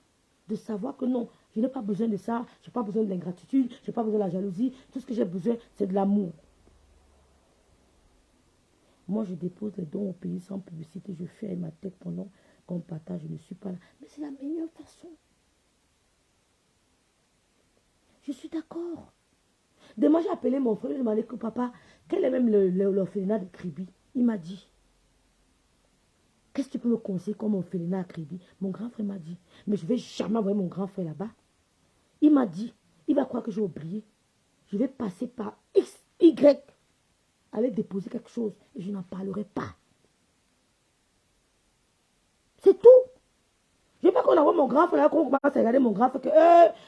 de savoir que non, je n'ai pas besoin de ça, je n'ai pas besoin de l'ingratitude, je n'ai pas besoin de la jalousie. Tout ce que j'ai besoin, c'est de l'amour. Moi, je dépose les dons au pays sans publicité. Je fais ma tête pendant qu'on partage. Je ne suis pas là. Mais c'est la meilleure façon. Je suis d'accord. Demain, j'ai appelé mon frère. Je lui ai demandé que papa, quel est même l'orphelinat de Kribi? Il m'a dit. Qu'est-ce que tu peux me conseiller comme orphelinat à Kribi? Mon grand frère m'a dit. Mais je ne vais jamais envoyer mon grand frère là-bas. Il m'a dit. Il va croire que j'ai oublié. Je vais passer par X, Y. Aller déposer quelque chose. Et je n'en parlerai pas. C'est tout. Je veux pas qu'on envoie mon grand frère, qu'on commence à regarder mon grand frère, que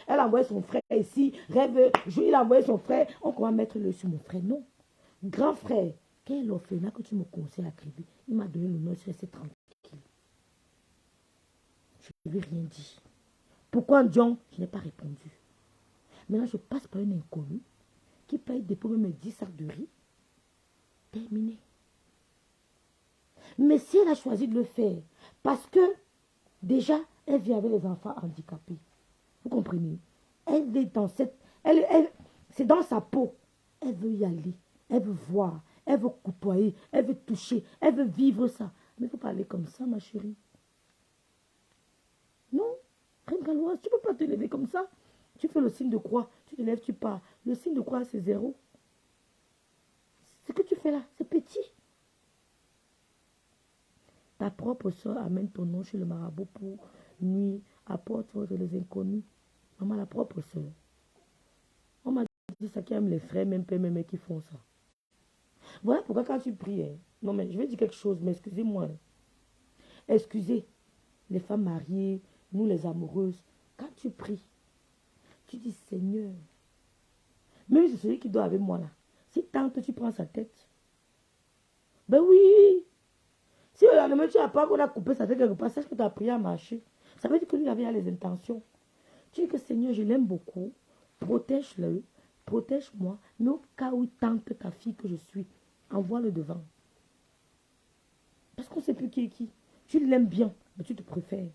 elle a envoyé son frère ici, rêve, il a envoyé son frère, on commence à mettre le sur mon frère. Non. Grand frère, quel est l'orphelinat que tu me conseilles à Kribi? Il m'a donné le nom, je suis resté tranquille. lui ai rien dit. Pourquoi John? Je n'ai pas répondu. Maintenant, je passe par une inconnue qui paye déposer mes 10 sacs de riz. Terminé. Mais si elle a choisi de le faire, parce que déjà, elle vit avec les enfants handicapés. Vous comprenez? Elle est dans cette... c'est dans sa peau. Elle veut y aller. Elle veut voir. Elle veut côtoyer. Elle veut toucher. Elle veut vivre ça. Mais il faut pas aller comme ça, ma chérie. Non. Reine Galoise, tu ne peux pas te lever comme ça. Tu fais le signe de croix. Tu te lèves, tu pars. Le signe de croix, c'est 0. Ce que tu fais là, c'est petit. Ta propre soeur amène ton nom chez le marabout pour nuit, apporte les inconnus. Maman, la propre soeur. On m'a dit ça qui aime les frères, même pères, même qui font ça. Voilà pourquoi quand tu pries, hein, non mais je vais dire quelque chose, mais excusez-moi. Hein. Excusez les femmes mariées, nous les amoureuses. Quand tu pries, tu dis Seigneur, même si c'est celui qui dort avec moi là, si tant que tu prends sa tête, ben oui. Si le lendemain tu n'as pas qu'on a coupé sa tête quelque part, sache que ta prière a marché. Ça veut dire que lui avait les intentions. Tu dis que Seigneur, je l'aime beaucoup, protège-le, protège-moi, mais au cas où il tente ta fille que je suis, envoie-le devant. Parce qu'on ne sait plus qui est qui. Tu l'aimes bien, mais tu te préfères.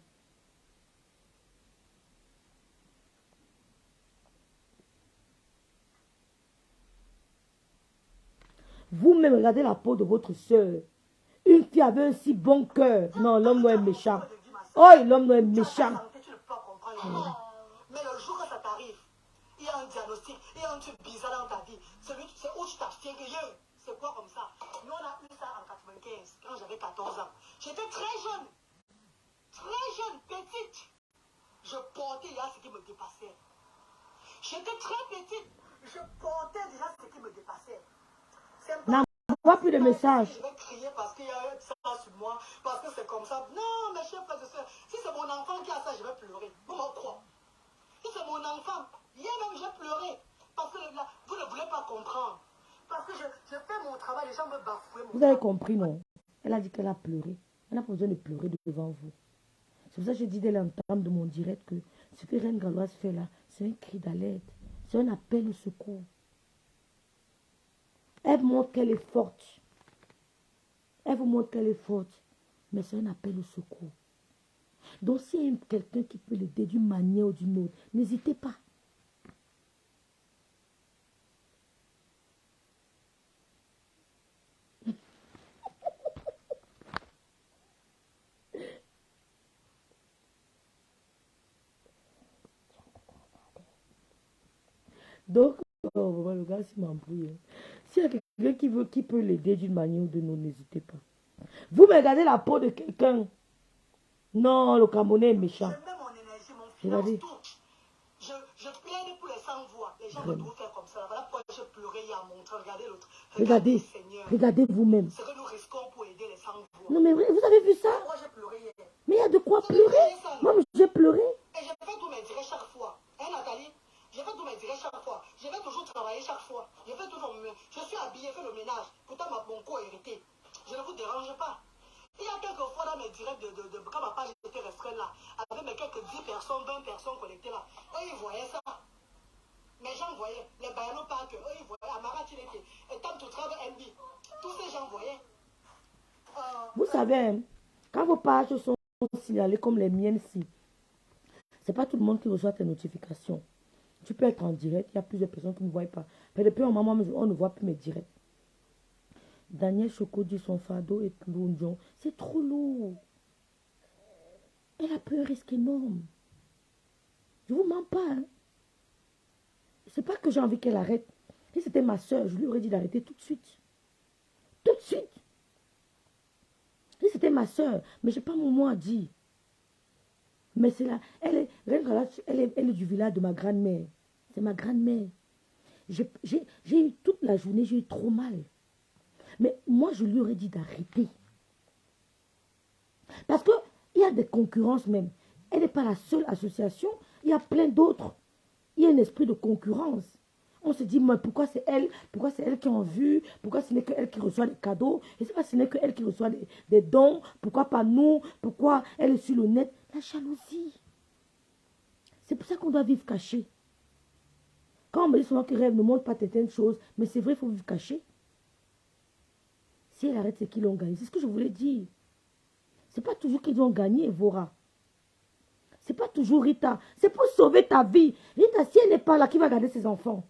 Vous-même, regardez la peau de votre soeur. Une fille avait un si bon cœur. Non, l'homme doit être méchant. Oh, l'homme doit être méchant. Mais le jour que ça t'arrive, il y a un diagnostic, il y a un truc bizarre dans ta vie. C'est où tu t'abstiens rien. C'est quoi comme ça? Nous, on a eu ça en 95, quand j'avais 14 ans. J'étais très jeune, petite. Je portais déjà ce qui me dépassait. J'étais très petite. Je portais déjà ce qui me dépassait. N'envoie plus de messages. Je vais crier parce qu'il y a ça sur moi, parce que c'est comme ça. Non, mes chers frères et sœurs, si c'est mon enfant qui a ça, je vais pleurer. Vous m'en croyez? Si c'est mon enfant, hier même j'ai pleuré. Parce que là, vous ne voulez pas comprendre. Parce que je fais mon travail, les gens me bafouent. Vous avez compris, non? Elle a dit qu'elle a pleuré. Elle n'a pas besoin de pleurer devant vous. C'est pour ça que je dis dès l'entame de mon direct que ce que Reine Galoise fait là, c'est un cri d'alerte. C'est un appel au secours. Elle montre qu'elle est forte. Elle vous montre qu'elle est forte. Mais c'est un appel au secours. Donc s'il y a quelqu'un qui peut l'aider d'une manière ou d'une autre, n'hésitez pas. Donc, oh, le gars s'il m'embrouille. S'il y a quelqu'un qui peut l'aider d'une manière ou d'une autre, n'hésitez pas. Vous me regardez la peau de quelqu'un. Non, le Camerounais est méchant. Je mets mon énergie, mon finance, tout. Je plaide pour les sans-voix. Les gens me trouvent faire comme ça. Voilà pourquoi je pleurais hier à mon train. Regardez l'autre. Regardez, Seigneur. Regardez vous-même. Ce que nous risquons pour aider les sans-voix. Non mais vous avez vu ça? Pourquoi j'ai pleuré hier? Mais il y a de quoi pleurer. Moi, j'ai pleuré. Et je fais tous mes directs chaque fois. Hein, Nathalie? Je fais tous mes directs chaque fois. Je vais toujours travailler chaque fois. Je suis habillée, fais le ménage. Pourtant, mon co est hérité. Je ne vous dérange pas. Il y a quelques fois dans mes directs quand ma page était restreinte là, avec mes quelques 10 personnes, 20 personnes connectées là, eux ils voyaient ça. Mes gens voyaient, les Bayano Park, eux ils voyaient, Amara Tileke, et Tam to Travel MB, tous ces gens voyaient. Vous savez, hein, quand vos pages sont signalées comme les miennes ci, c'est pas tout le monde qui reçoit tes notifications. Tu peux être en direct, il y a plusieurs personnes qui ne voient pas. Mais depuis un moment, on ne voit plus mes directs. Daniel Choco dit son fardeau est lourd. C'est trop lourd. Elle a pris un risque énorme. Je vous mens pas. Hein. C'est pas que j'ai envie qu'elle arrête. Si c'était ma soeur, je lui aurais dit d'arrêter tout de suite. Tout de suite. Si c'était ma soeur, mais je n'ai pas mon mot à dire. Mais c'est là. Elle est du village de ma grand-mère. C'est ma grand-mère. J'ai eu toute la journée, j'ai eu trop mal. Mais moi, je lui aurais dit d'arrêter. Parce qu'il y a des concurrences même. Elle n'est pas la seule association. Il y a plein d'autres. Il y a un esprit de concurrence. On se dit, mais pourquoi c'est elle qui en vue, pourquoi ce n'est que elle qui reçoit des cadeaux, et c'est pas ce n'est que elle qui reçoit des dons, pourquoi pas nous, pourquoi elle est sur le net. La jalousie. C'est pour ça qu'on doit vivre caché. Quand on me dit souvent que rêve ne montre pas certaines choses, mais c'est vrai, il faut vivre caché. Si elle arrête, c'est qu'ils l'ont gagné. C'est ce que je voulais dire. C'est pas toujours qu'ils ont gagné, Evora. C'est pas toujours Rita. C'est pour sauver ta vie. Rita, si elle n'est pas là, qui va garder ses enfants?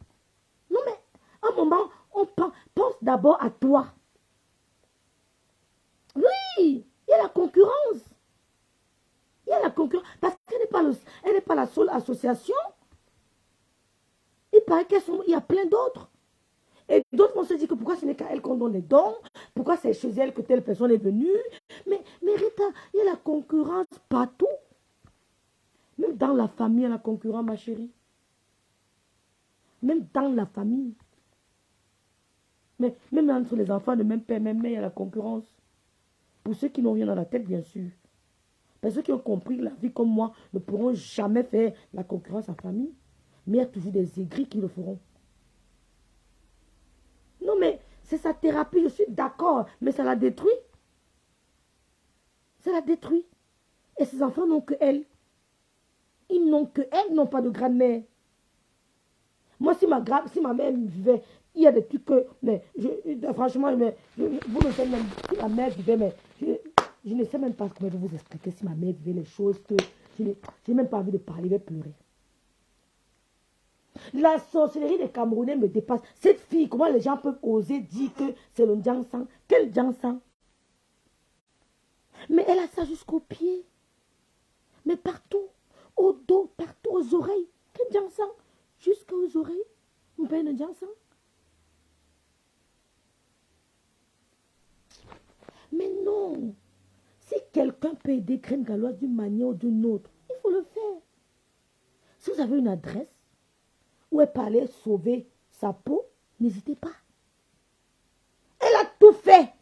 Non, mais à un moment, on pense d'abord à toi. Oui, il y a la concurrence. Il y a la concurrence. Parce qu'elle n'est pas la seule association. Il paraît qu'il y a plein d'autres. Et d'autres vont se dire que pourquoi ce n'est qu'à elle qu'on donne les dons, pourquoi c'est chez elle que telle personne est venue. Mais Rita, il y a la concurrence partout. Même dans la famille, il y a la concurrence, ma chérie. Même dans la famille. Mais même entre les enfants de même père, même mère, il y a la concurrence. Pour ceux qui n'ont rien dans la tête, bien sûr. Mais ceux qui ont compris la vie comme moi ne pourront jamais faire la concurrence en famille. Mais il y a toujours des aigris qui le feront. Non, mais c'est sa thérapie, je suis d'accord, mais ça la détruit. Ça la détruit. Et ces enfants n'ont que elle. Ils n'ont que elle, n'ont pas de grand-mère. Moi, si ma mère vivait, il y a des trucs que, mais franchement, vous ne savez même, si ma mère vivait, mais je ne sais même pas comment vous expliquer si ma mère vivait les choses que je n'ai même pas envie de parler, je vais pleurer. La sorcellerie des Camerounais me dépasse. Cette fille, comment les gens peuvent oser dire que c'est le Djansang? Quel Djansang? Mais elle a ça jusqu'aux pieds. Mais partout. Au dos, partout, aux oreilles. Quel Djansang? Jusqu'aux oreilles. On paye le Djansang. Mais non. Si quelqu'un peut aider Graine Galoise d'une manière ou d'une autre, il faut le faire. Si vous avez une adresse, où elle parlait sauver sa peau, n'hésitez pas. Elle a tout fait.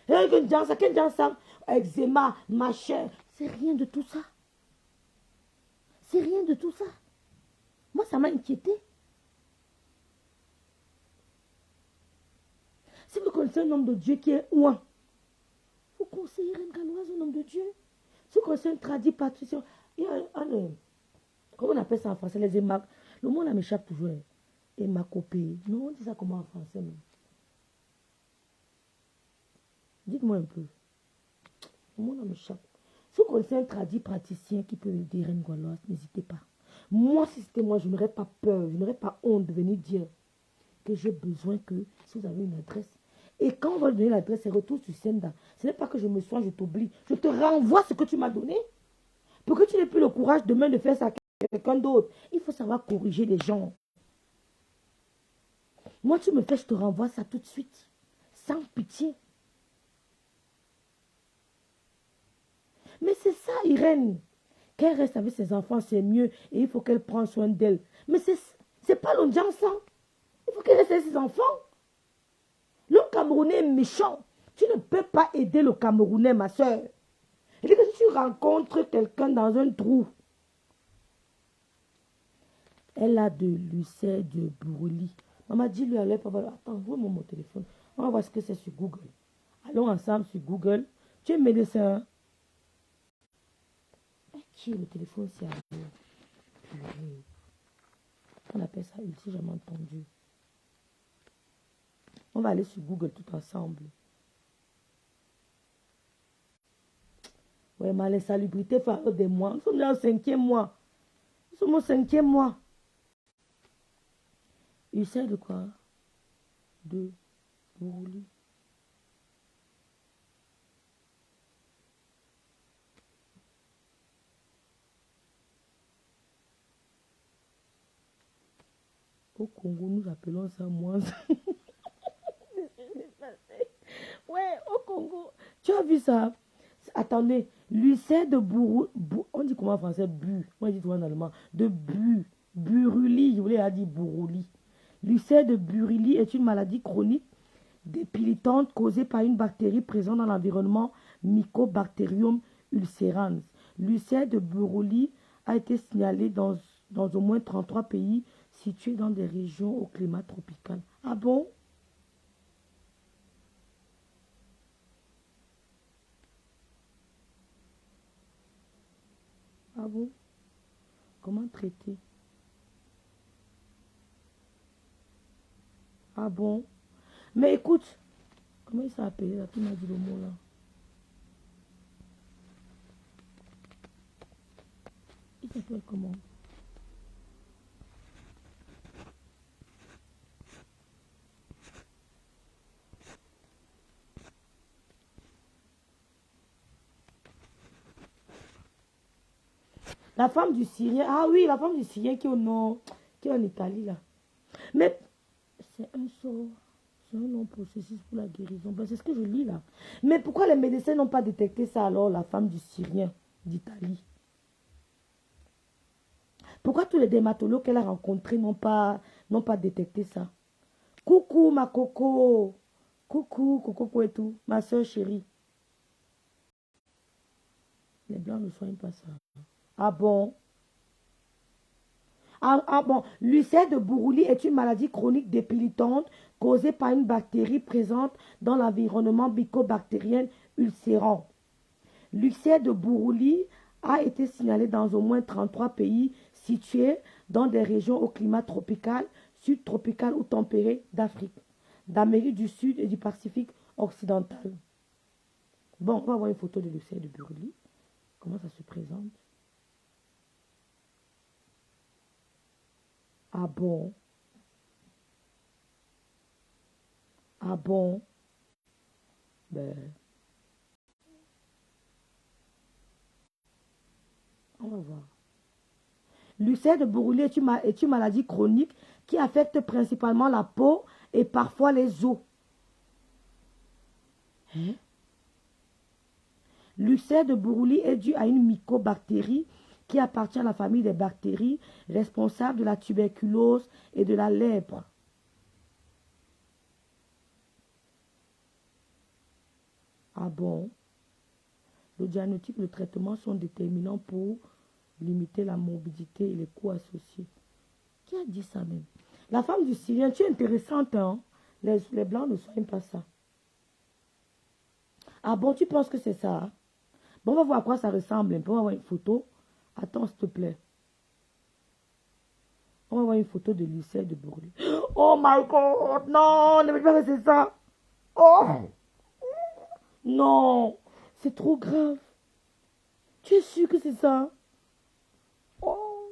Quel Djansang, eczéma, machin, c'est rien de tout ça. C'est rien de tout ça. Moi, ça m'a inquiété. Si vous connaissez un homme de Dieu qui est ouin, vous conseillez Graine Galoise, un homme de Dieu. Si vous connaissez un tradit patricien, il y a un comment on appelle ça en français, les émacs. Le mot là m'échappe toujours. Émacopée. Non, on dit ça comment en français même. Dites-moi un peu. Le mot là m'échappe. Si vous connaissez un tradit praticien qui peut aider Graine Galoise, n'hésitez pas. Moi, si c'était moi, je n'aurais pas peur, je n'aurais pas honte de venir dire que j'ai besoin que, si vous avez une adresse. Et quand on va donner l'adresse, c'est retour sur Senda. Ce n'est pas que je me soigne, je t'oublie. Je te renvoie ce que tu m'as donné. Pour que tu n'aies plus le courage demain de faire ça à quelqu'un d'autre. Il faut savoir corriger les gens. Moi, tu me fais, je te renvoie ça tout de suite. Sans pitié. Mais c'est ça, Irène. Qu'elle reste avec ses enfants, c'est mieux. Et il faut qu'elle prenne soin d'elle. Mais c'est pas le Djansang. Il faut qu'elle reste avec ses enfants. Le Camerounais est méchant. Tu ne peux pas aider le Camerounais, ma soeur. Et que si tu rencontres quelqu'un dans un trou, elle a de l'ulcère de brûlis. Maman, dis-lui à l'heure, papa, attends, où est mon téléphone? On va voir ce que c'est sur Google. Allons ensemble sur Google. Tu es médecin. Qui est le téléphone, c'est à l'heure? On appelle ça ulcère, j'ai jamais entendu. On va aller sur Google tout ensemble. Ouais, mais l'insalubrité fait des mois. Nous sommes dans le 5e mois. Nous sommes au 5e mois. Ulcère de quoi? De brûlis. Au Congo, nous appelons ça moins. Ouais, au Congo. Tu as vu ça? Attendez, l'ulcère de on dit comment en français? Moi, je dis tout en allemand. De Buruli, je voulais dire Buruli. L'ulcère de Buruli est une maladie chronique débilitante causée par une bactérie présente dans l'environnement Mycobacterium ulcerans. L'ulcère de Buruli a été signalé dans au moins 33 pays situées dans des régions au climat tropical. Ah bon? Ah bon? Comment traiter? Ah bon? Mais écoute, comment il s'est appelé là? Qui m'a dit le mot là? Il s'appelle comment? La femme du Syrien. Ah oui, la femme du Syrien qui est au nord, qui est en Italie là. Mais c'est un sort. C'est un long processus pour la guérison. Ben, c'est ce que je lis là. Mais pourquoi les médecins n'ont pas détecté ça alors, la femme du Syrien d'Italie? Pourquoi tous les dermatologues qu'elle a rencontrés n'ont pas détecté ça? Coucou ma coco. Coucou, coco et tout. Ma soeur chérie. Les blancs ne soignent pas ça. Ah bon? Ah bon, l'ulcère de Buruli est une maladie chronique débilitante causée par une bactérie présente dans l'environnement mycobactérien ulcérant. L'ulcère de Buruli a été signalé dans au moins 33 pays situés dans des régions au climat tropical, subtropical ou tempéré d'Afrique, d'Amérique du Sud et du Pacifique occidental. Bon, on va voir une photo de l'ulcère de Buruli. Comment ça se présente? Ah bon? Ah bon? Ben, on va voir. L'ulcère de Buruli est une maladie chronique qui affecte principalement la peau et parfois les os. Hein? L'ulcère de Buruli est dû à une mycobactérie qui appartient à la famille des bactéries responsables de la tuberculose et de la lèpre. Ah bon? Le diagnostic et le traitement sont déterminants pour limiter la morbidité et les coûts associés. Qui a dit ça même? La femme du Syrien, tu es intéressante, hein? Les blancs ne soignent pas ça. Ah bon, tu penses que c'est ça? Hein? Bon, on va voir à quoi ça ressemble un peu. On va voir une photo. Attends, s'il te plaît. On va voir une photo de l'ulcère de Buruli. Oh my God! Non, ne me dis pas que c'est ça. Oh! Non, c'est trop grave. Tu es sûr que c'est ça? Oh!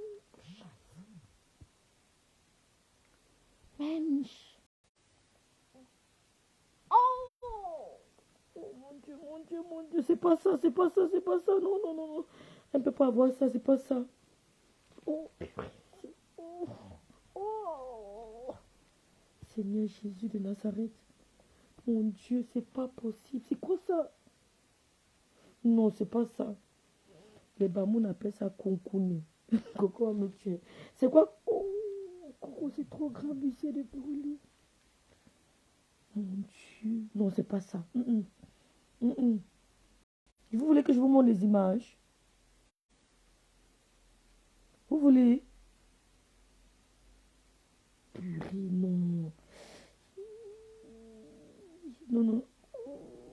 Mensch. Oh! Oh mon Dieu, mon Dieu, mon Dieu. C'est pas ça, c'est pas ça, c'est pas ça. Non, non, non, non. Elle ne peut pas avoir ça, c'est pas ça. Oh, purée. Oh, oh. Seigneur Jésus de Nazareth. Mon Dieu, c'est pas possible. C'est quoi ça? Non, c'est pas ça. Les Bamoun appellent ça Konkouné. Coco va me tuer. C'est quoi? Oh, Coco, c'est trop grave, l'huissier de brûler. Mon Dieu. Non, c'est pas ça. Vous voulez que je vous montre les images? Vous voulez? Purée, non. Non, non.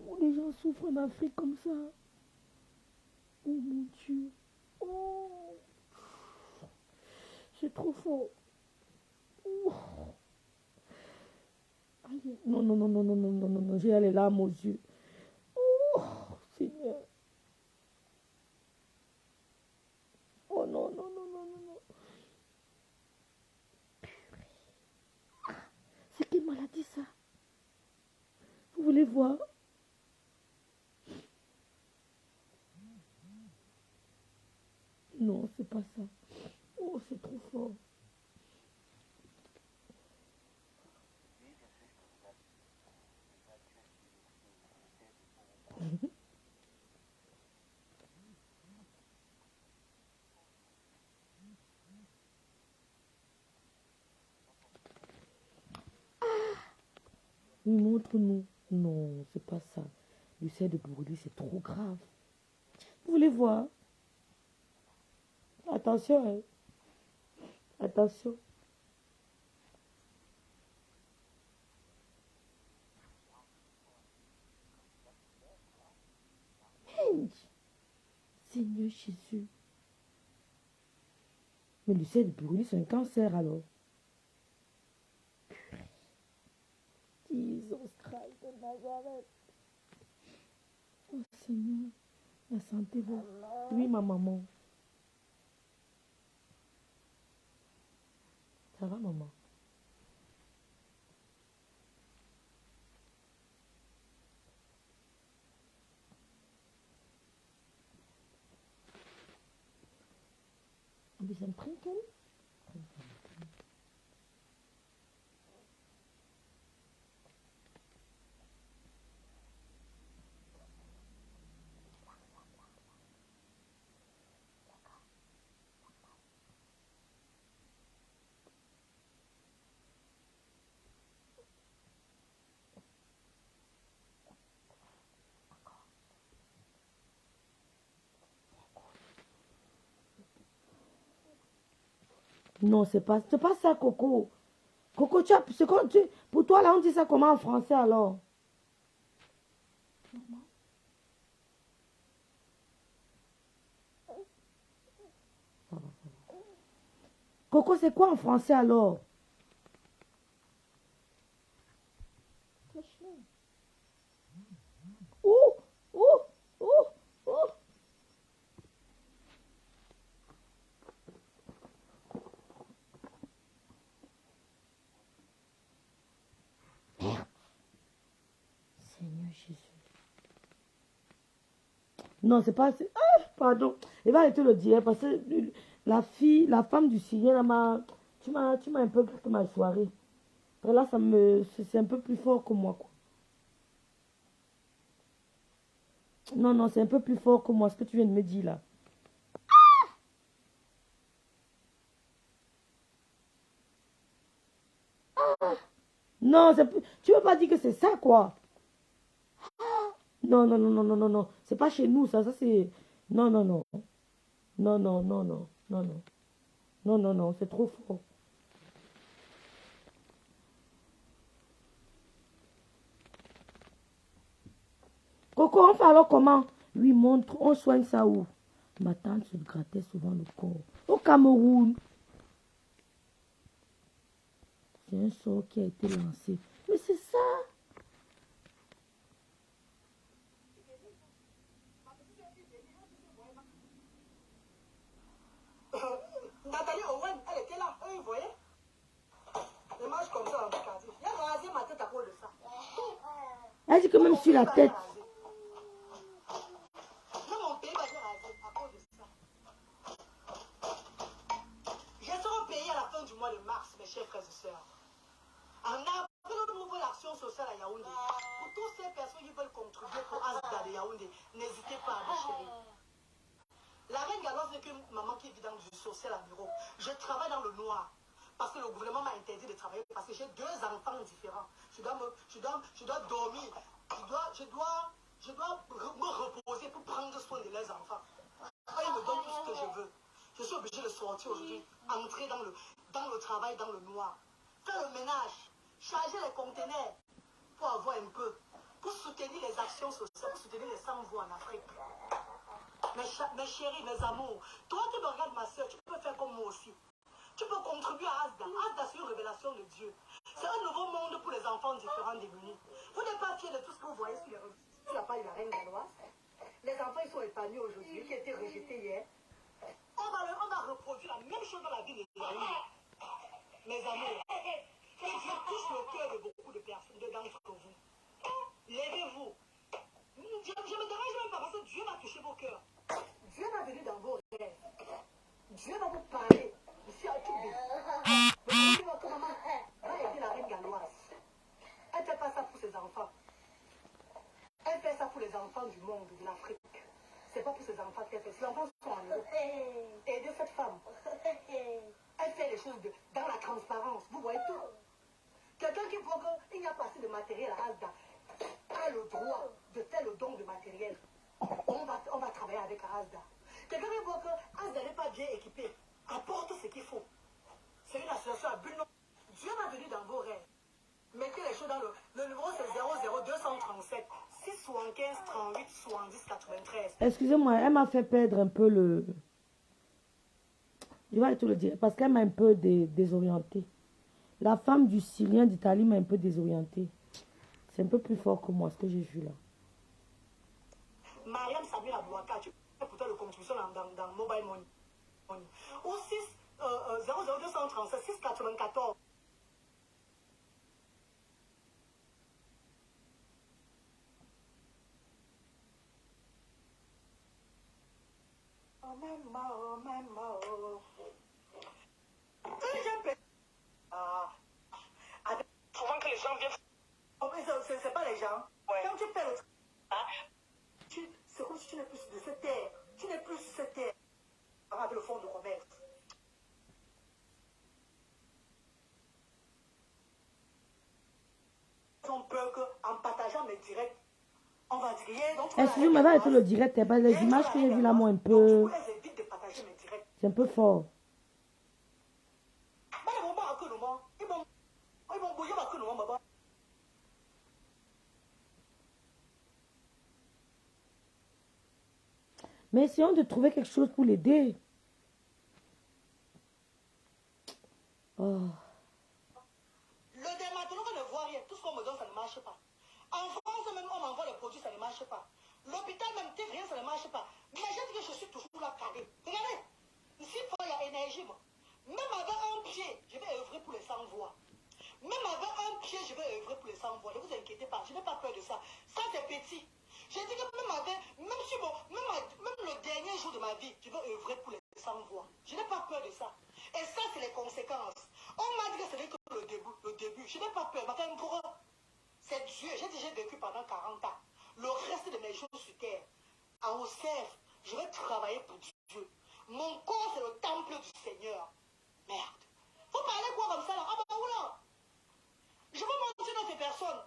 Oh, les gens souffrent en Afrique comme ça. Oh mon Dieu. Oh, c'est trop fort. Oh. Aïe. Non, non, non, non, non, non, non, non, non. J'ai les larmes aux yeux. Oh, Seigneur. Oh non, non, non, non, non, non. C'est quelle maladie ça? Vous voulez voir? Non, c'est pas ça. Oh, c'est trop fort. Montre-nous. Non, c'est pas ça. L'ulcère de Buruli, c'est trop grave. Vous voulez voir? Attention, hein. Attention. Seigneur Jésus. Mais le ciel de brûler, c'est un cancer alors. Jesus Christ de Nazareth. Oh Seigneur, la santé va. Oui, ma maman. Ça va, maman? Ein bisschen trinken? Non, c'est pas ça, Coco. Coco, pour toi, là, on dit ça comment en français, alors? Ça va, ça va. Coco, c'est quoi en français, alors? Ouh, ouh, ouh, ouh. Seigneur Jésus. Non, c'est pas... Ah, pardon. Il va arrêter le dire parce que la femme du Syrien, tu m'as un peu gâté ma soirée. Et là, c'est un peu plus fort que moi, quoi. Non, non, c'est un peu plus fort que moi, ce que tu viens de me dire, là. Non, tu veux pas dire que c'est ça, quoi. Non, non, non, non, non, non, non. C'est pas chez nous, ça c'est... Non, non, non. Non, non, non, non, non, non. Non, non, non, c'est trop fort. Coco, on fait alors comment? Lui montre, on soigne ça où? Ma tante se grattait souvent le corps. Au Cameroun. C'est un sort qui a été lancé. Mais c'est ça. Nathalie Owen, elle était là, eux, ils voyaient. Les manches comme ça, en tout cas. Il a rasé ma tête à cause de ça. Elle dit que même sur la tête. Même mon pays va être rasé à cause de ça. Je serai payé à la fin du mois de mars, mes chers frères et sœurs. En avril, nous ouvrons l'action sociale à Yaoundé. Pour toutes ces personnes qui veulent contribuer pour Asda de Yaoundé, n'hésitez pas à déchirer. La reine Galoise n'est qu'une maman qui vit dans du social en Europe. Je travaille dans le noir. Parce que le gouvernement m'a interdit de travailler. Parce que j'ai deux enfants différents. Je dois dormir. Je dois me reposer pour prendre soin de leurs enfants. Ils me donnent tout ce que je veux. Je suis obligée de sortir aujourd'hui, entrer dans le travail, dans le noir. Faire le ménage, charger les conteneurs pour avoir un peu. Pour soutenir les actions sociales, pour soutenir les sans-voix en Afrique. Mes chéris, mes amours, toi qui me regardes, ma soeur, tu peux faire comme moi aussi. Tu peux contribuer à Asda. Asda, c'est une révélation de Dieu. C'est un nouveau monde pour les enfants différents démunis. Vous n'êtes pas fiers de tout ce que vous voyez sur la page de la reine Galoise. Les enfants, ils sont épanouis aujourd'hui, qui étaient rejetés hier. On va reproduire la même chose dans la vie de Yaoundé. Mes amours, que Dieu touche le cœur de beaucoup de personnes, d'entre vous. Levez-vous. Je ne me dérange même pas parce que Dieu va toucher vos cœurs. Dieu va venir dans vos rêves. Dieu va vous parler. Ici à tout mais votre maman va aider la reine Galoise. Elle ne fait pas ça pour ses enfants. Elle fait ça pour les enfants du monde, de l'Afrique. C'est pas pour ses enfants qu'elle fait. Ses enfants sont en Europe. Aidez cette femme. Elle fait les choses dans la transparence. Vous voyez tout. Quelqu'un qui voit qu'il n'y a pas assez de matériel à Asda a le droit de faire le don de matériel. On va travailler avec Asda. Quelqu'un qui voit que Asda n'est pas bien équipé, apporte ce qu'il faut. C'est une association à but non. Dieu va venir dans vos rêves. Mettez les choses dans le numéro, c'est 00237 675 38 70-93. Excusez-moi, elle m'a fait perdre un peu le... Je vais te le dire, parce qu'elle m'a un peu désorientée. La femme du Syrien d'Italie m'a un peu désorientée. C'est un peu plus fort que moi, ce que j'ai vu là. Mariam Samira Bouaka, tu peux pourtant le contribution dans Mobile Money. Ou 00237 694. Souvent que les gens viennent. C'est pas les gens. Ouais. Quand tu fais le c'est comme si tu n'es plus de cette terre. Tu n'es plus sur cette terre. Avec le fonds de commerce. Ils ont peur qu'en partageant mes directs, on va dire. Excusez-moi, va être le direct. Les images que j'ai vues là, moi, un peu. C'est un peu fort. Mais essayons de trouver quelque chose pour l'aider. Oh. Le dermatologue ne voit rien. Tout ce qu'on me donne, ça ne marche pas. En France, même, on m'envoie les produits, ça ne marche pas. L'hôpital, même, rien, ça ne marche pas. Mais j'ai dit que je suis toujours là, calé. Regardez. Ici, il y a énergie, moi. Même avec un pied, je vais œuvrer pour les sans-voix. Même avec un pied, je vais œuvrer pour les sans-voix. Ne vous inquiétez pas, je n'ai pas peur de ça. Ça, c'est petit. J'ai dit que même le dernier jour de ma vie, je vais œuvrer pour les sans-voix. Je n'ai pas peur de ça. Et ça, c'est les conséquences. On m'a dit que ce n'est que le début. Je n'ai pas peur. C'est Dieu. J'ai déjà vécu pendant 40 ans. Le reste de mes jours sur terre, à Auxerre, je vais travailler pour Dieu. Mon corps, c'est le temple du Seigneur. Merde. Faut parler quoi comme ça là? Ah bah oula. Je vais montrer une autre personne.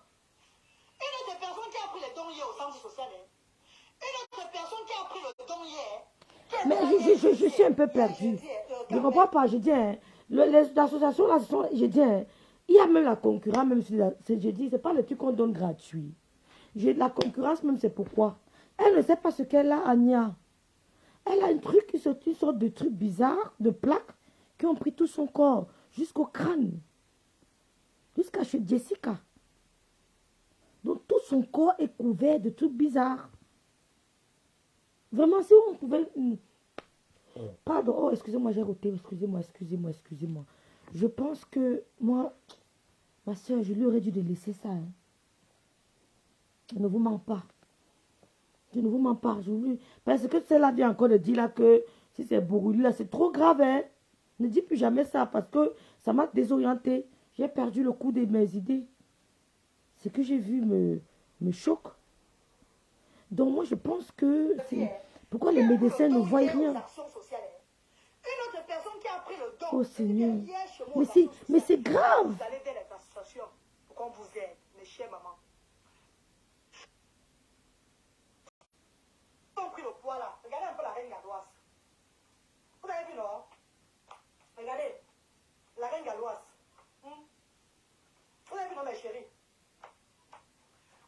Une autre personne qui a pris les dons hier au centre social. Une autre personne qui a pris le don hier. Mais je suis un peu perdue. Je ne comprends pas. Je dis, hein, les associations, là, je dis, hein, il y a même la concurrence, même si je dis, c'est pas le truc qu'on donne gratuit. La concurrence, même, c'est pourquoi. Elle ne sait pas ce qu'elle a, Anya. Elle a un truc, une sorte de truc bizarre, de plaques, qui ont pris tout son corps, jusqu'au crâne, jusqu'à chez Jessica. Donc, tout son corps est couvert de trucs bizarres. Vraiment, si on pouvait... Pardon, oh, excusez-moi, j'ai roté, excusez-moi. Je pense que, moi, ma soeur, je lui aurais dû laisser ça. Hein. Je ne vous mens pas. Je ne vous mens pas. Parce que celle-là vient encore de dire là que si c'est brûlé, là, c'est trop grave. Hein. Ne dis plus jamais ça parce que ça m'a désorienté. J'ai perdu le cours de mes idées. Ce que j'ai vu me choque. Donc moi, je pense que... Pourquoi les médecins ne voient rien? Oh Seigneur. Mais c'est grave. Vous allez vers les associations pour qu'on vous aide, mes chers mamans. Ils ont pris le poids là. Regardez un peu la reine galloise. Vous avez vu, non? Regardez. La reine galloise. Vous avez vu, non, mes chéris?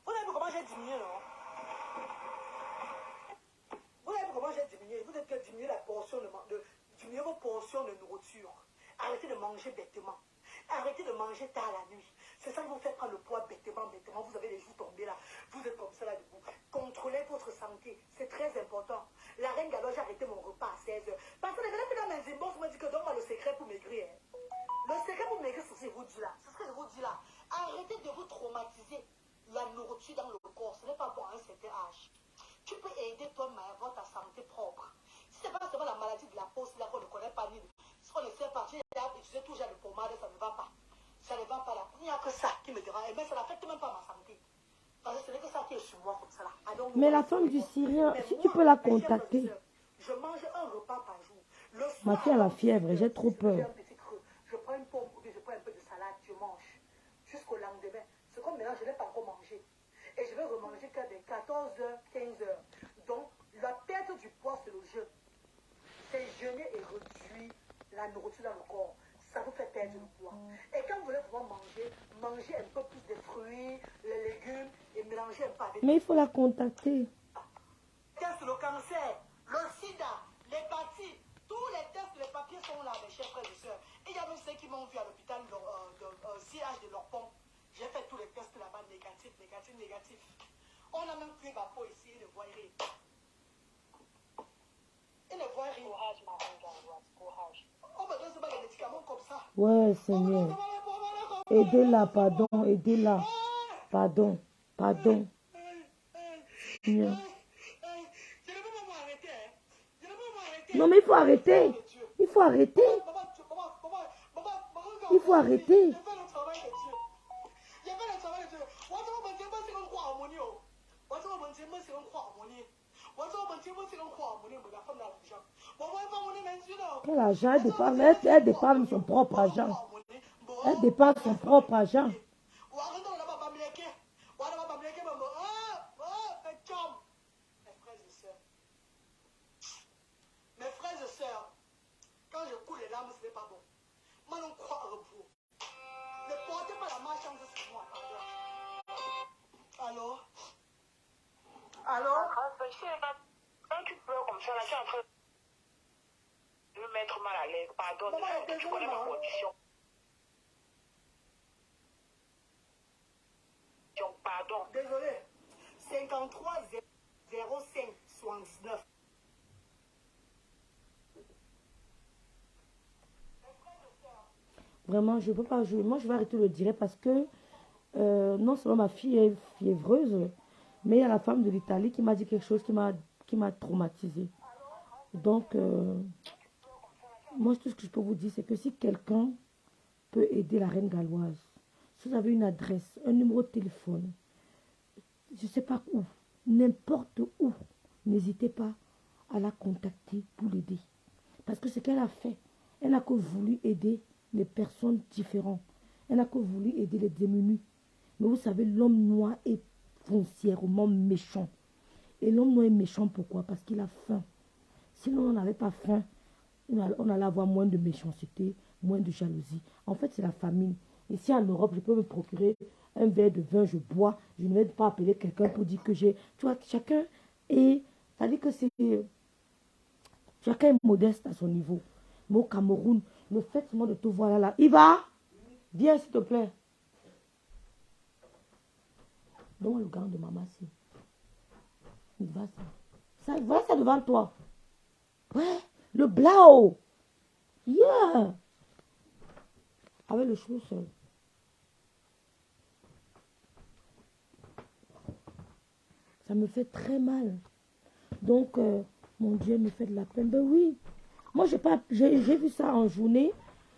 Vous avez vu comment j'ai diminué, non? Vous avez vu comment j'ai diminué? Vous êtes que diminuer la portion diminuer vos portions de nourriture. Arrêtez de manger bêtement. Arrêtez de manger tard la nuit. C'est ça qui vous fait prendre le poids bêtement. Vous avez les joues tombées là. Vous êtes comme ça là debout. Contrôlez votre santé. C'est très important. La reine Galloise, j'ai arrêté mon repas à 16h. Parce que les gars, dans mes inbox, vous me dites que donne-moi le secret pour maigrir. Le secret pour maigrir, c'est ce que je vous dis là. C'est ce que je vous dis là. Arrêtez de vous traumatiser la nourriture dans le corps. Ce n'est pas bon à un certain âge. Tu peux aider toi-même à avoir ta santé propre. Si ce n'est pas seulement la maladie de la peau, c'est là qu'on ne connaît pas ni ce qu'on ne sait pas. J'ai utilisé tout genre de pommade, ça ne va pas. Ça ne va pas là. Il n'y a que ça qui me dérange. Et bien, ça n'affecte même pas ma santé. Parce que ce n'est que ça qui est sur moi comme ça là. Mais la femme du Syrien, si tu peux la contacter. Je mange un repas par jour. Le soir, ma fille a la fièvre, j'ai trop peur. J'ai un petit creux. Je prends une pomme ou bien je prends un peu de salade, je mange. Jusqu'au lendemain. C'est comme maintenant, je n'ai pas encore mangé. Et je vais remanger qu'à des 14h, 15h. Donc, la perte du poids, c'est le jeûne. C'est jeûner et réduire la nourriture dans le corps. Ça vous fait perdre le poids. Et quand vous voulez pouvoir manger, mangez un peu plus de fruits, les légumes et mélangez un peu avec. Mais il faut la contacter. sont là, mes chers frères et sœurs. Et il y a même ceux qui m'ont vu à l'hôpital de CH de leur pont. J'ai fait tous les tests là-bas, négatifs, négatifs, négatifs. On a même pris ma peau ici, ils ne voient rien. Ils ne voient rien. Courage, ma reine, courage. On me donne pas des médicaments comme ça. Ouais, Seigneur. Aidez-la, pardon, aidez-la. Pardon, pardon. Seigneur. Je ne peux pas m'arrêter. Je ne peux pas m'arrêter. Non, mais il faut arrêter. Il faut arrêter. Il faut arrêter. J'ai fait le travail de Dieu. J'ai fait le travail de Dieu. Quel argent? Elle dépense son propre argent. Elle dépense son propre argent. Mes frères et sœurs, quand je coule les larmes, ce n'est pas bon. Moi, non crois en vous. Ne portez pas la malchance sur moi. Allô? Allô? Quand tu pleures comme ça, là, tu es en train de me mettre mal à l'aise. Pardon, tu connais ma condition. Pardon. Désolé. 53 05 79. Vraiment, je ne peux pas jouer. Moi, je vais arrêter le direct parce que non seulement ma fille est fiévreuse, mais il y a la femme de l'Italie qui m'a dit quelque chose qui m'a traumatisée. Donc, moi, tout ce que je peux vous dire, c'est que si quelqu'un peut aider la reine galloise, si vous avez une adresse, un numéro de téléphone, je ne sais pas où, n'importe où, n'hésitez pas à la contacter pour l'aider. Parce que ce qu'elle a fait, elle n'a que voulu aider les personnes différentes. Elle n'a que voulu aider les démunis. Mais vous savez, l'homme noir est foncièrement méchant. Et l'homme noir est méchant pourquoi? Parce qu'il a faim. Sinon, on n'avait pas faim. On allait avoir moins de méchanceté, moins de jalousie. En fait, c'est la famine. Ici en Europe, je peux me procurer un verre de vin, je bois. Je ne vais pas appeler quelqu'un pour dire que j'ai... Tu vois, chacun est... C'est-à-dire que c'est... Chacun est modeste à son niveau. Mais au Cameroun, le fait seulement de te voir là, il va. Viens s'il te plaît. Donne-moi le gant de maman si. Il va ça. Ça va ça devant toi. Ouais, le blau. Yeah. Avec le cheveu seul. Ça me fait très mal. Donc, mon Dieu me fait de la peine. Ben oui. Moi, j'ai vu ça en journée.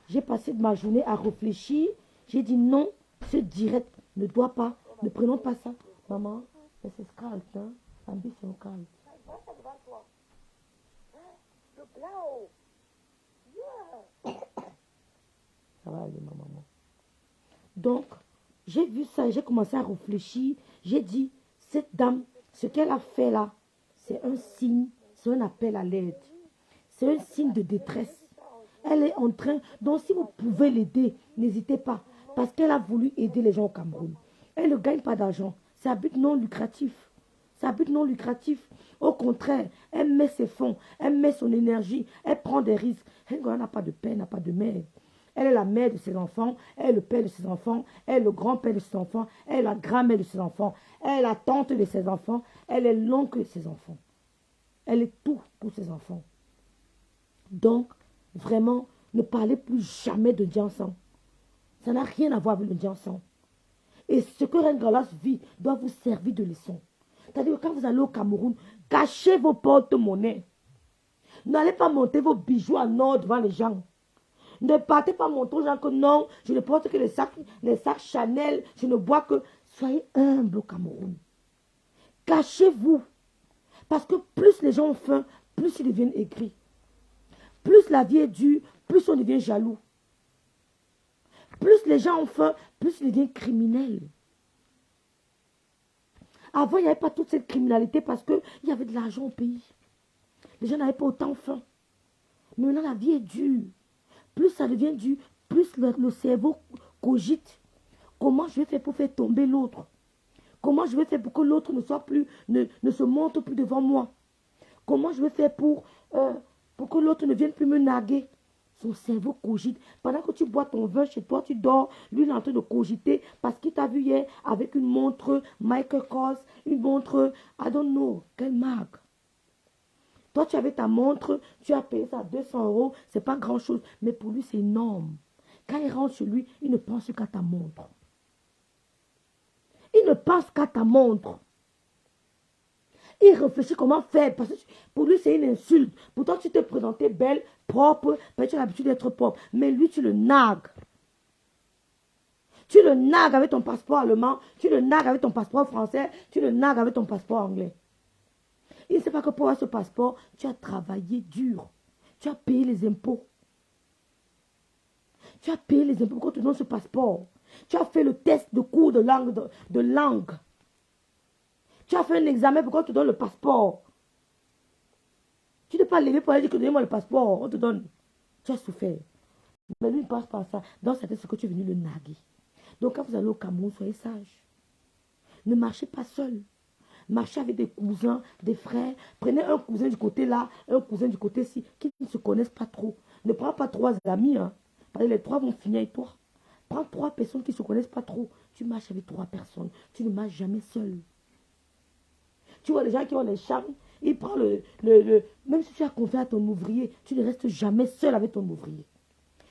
J'ai passé de ma journée à réfléchir. J'ai dit non, ce direct ne doit pas. Ne prenons pas ça. Maman, c'est scalp, hein. Ambition calme. Ça va aller, ma maman. Donc, j'ai vu ça, j'ai commencé à réfléchir. J'ai dit, cette dame, ce qu'elle a fait là, c'est un signe, c'est un appel à l'aide. C'est un signe de détresse. Elle est en train, donc si vous pouvez l'aider, n'hésitez pas. Parce qu'elle a voulu aider les gens au Cameroun. Elle ne gagne pas d'argent. C'est un but non lucratif. C'est un but non lucratif. Au contraire, elle met ses fonds, elle met son énergie, elle prend des risques. Elle n'a pas de père, n'a pas de mère. Elle est la mère de ses enfants, elle est le père de ses enfants, elle est le grand-père de ses enfants, elle est la grand-mère de ses enfants, elle est la tante de ses enfants, elle est l'oncle de ses enfants. Elle est tout pour ses enfants. Donc, vraiment, ne parlez plus jamais de Diansan. Ça n'a rien à voir avec le Diansan. Et ce que Reine Galas vit doit vous servir de leçon. C'est-à-dire que quand vous allez au Cameroun, cachez vos porte-monnaies. N'allez pas monter vos bijoux en or devant les gens. Ne partez pas montrer aux gens que non, je ne porte que les sacs Chanel, je ne bois que... Soyez humble au Cameroun. Cachez-vous. Parce que plus les gens ont faim, plus ils deviennent aigris. Plus la vie est dure, plus on devient jaloux. Plus les gens ont faim, plus ils deviennent criminels. Avant, il n'y avait pas toute cette criminalité parce qu'il y avait de l'argent au pays. Les gens n'avaient pas autant faim. Mais maintenant, la vie est dure. Plus ça devient dur, plus le cerveau cogite. Comment je vais faire pour faire tomber l'autre? Comment je vais faire pour que l'autre ne se monte plus devant moi? Comment je vais faire pour que l'autre ne vienne plus me narguer? Son cerveau cogite. Pendant que tu bois ton vin chez toi, tu dors. Lui, il est en train de cogiter parce qu'il t'a vu hier avec une montre Michael Kors, une montre, I don't know, quelle marque. Toi, tu avais ta montre, tu as payé ça à 200 euros, c'est pas grand-chose. Mais pour lui, c'est énorme. Quand il rentre chez lui, il ne pense qu'à ta montre. Il ne pense qu'à ta montre. Il réfléchit comment faire. Parce que pour lui, c'est une insulte. Pourtant, tu t'es présenté belle, propre. Tu as l'habitude d'être propre. Mais lui, tu le nagues. Tu le nagues avec ton passeport allemand. Tu le nagues avec ton passeport français. Tu le nagues avec ton passeport anglais. Il ne sait pas que pour avoir ce passeport, tu as travaillé dur. Tu as payé les impôts. Tu as payé les impôts pour qu'on te donne ce passeport. Tu as fait le test de cours de langue. Tu as fait un examen pour qu'on te donne le passeport. Tu n'es pas levé pour aller dire que donnez-moi le passeport. On te donne. Tu as souffert. Mais lui, il ne passe pas ça. Dans sa tête, c'est que tu es venu le naguer. Donc, quand vous allez au Cameroun, soyez sage. Ne marchez pas seul. Marchez avec des cousins, des frères. Prenez un cousin du côté là, un cousin du côté ci, qui ne se connaissent pas trop. Ne prends pas 3 amis. Hein, parce que les 3 vont finir avec toi. Prends 3 personnes qui ne se connaissent pas trop. Tu marches avec 3 personnes. Tu ne marches jamais seul. Tu vois les gens qui ont les charmes. Il prend même si tu as confiance à ton ouvrier, tu ne restes jamais seul avec ton ouvrier.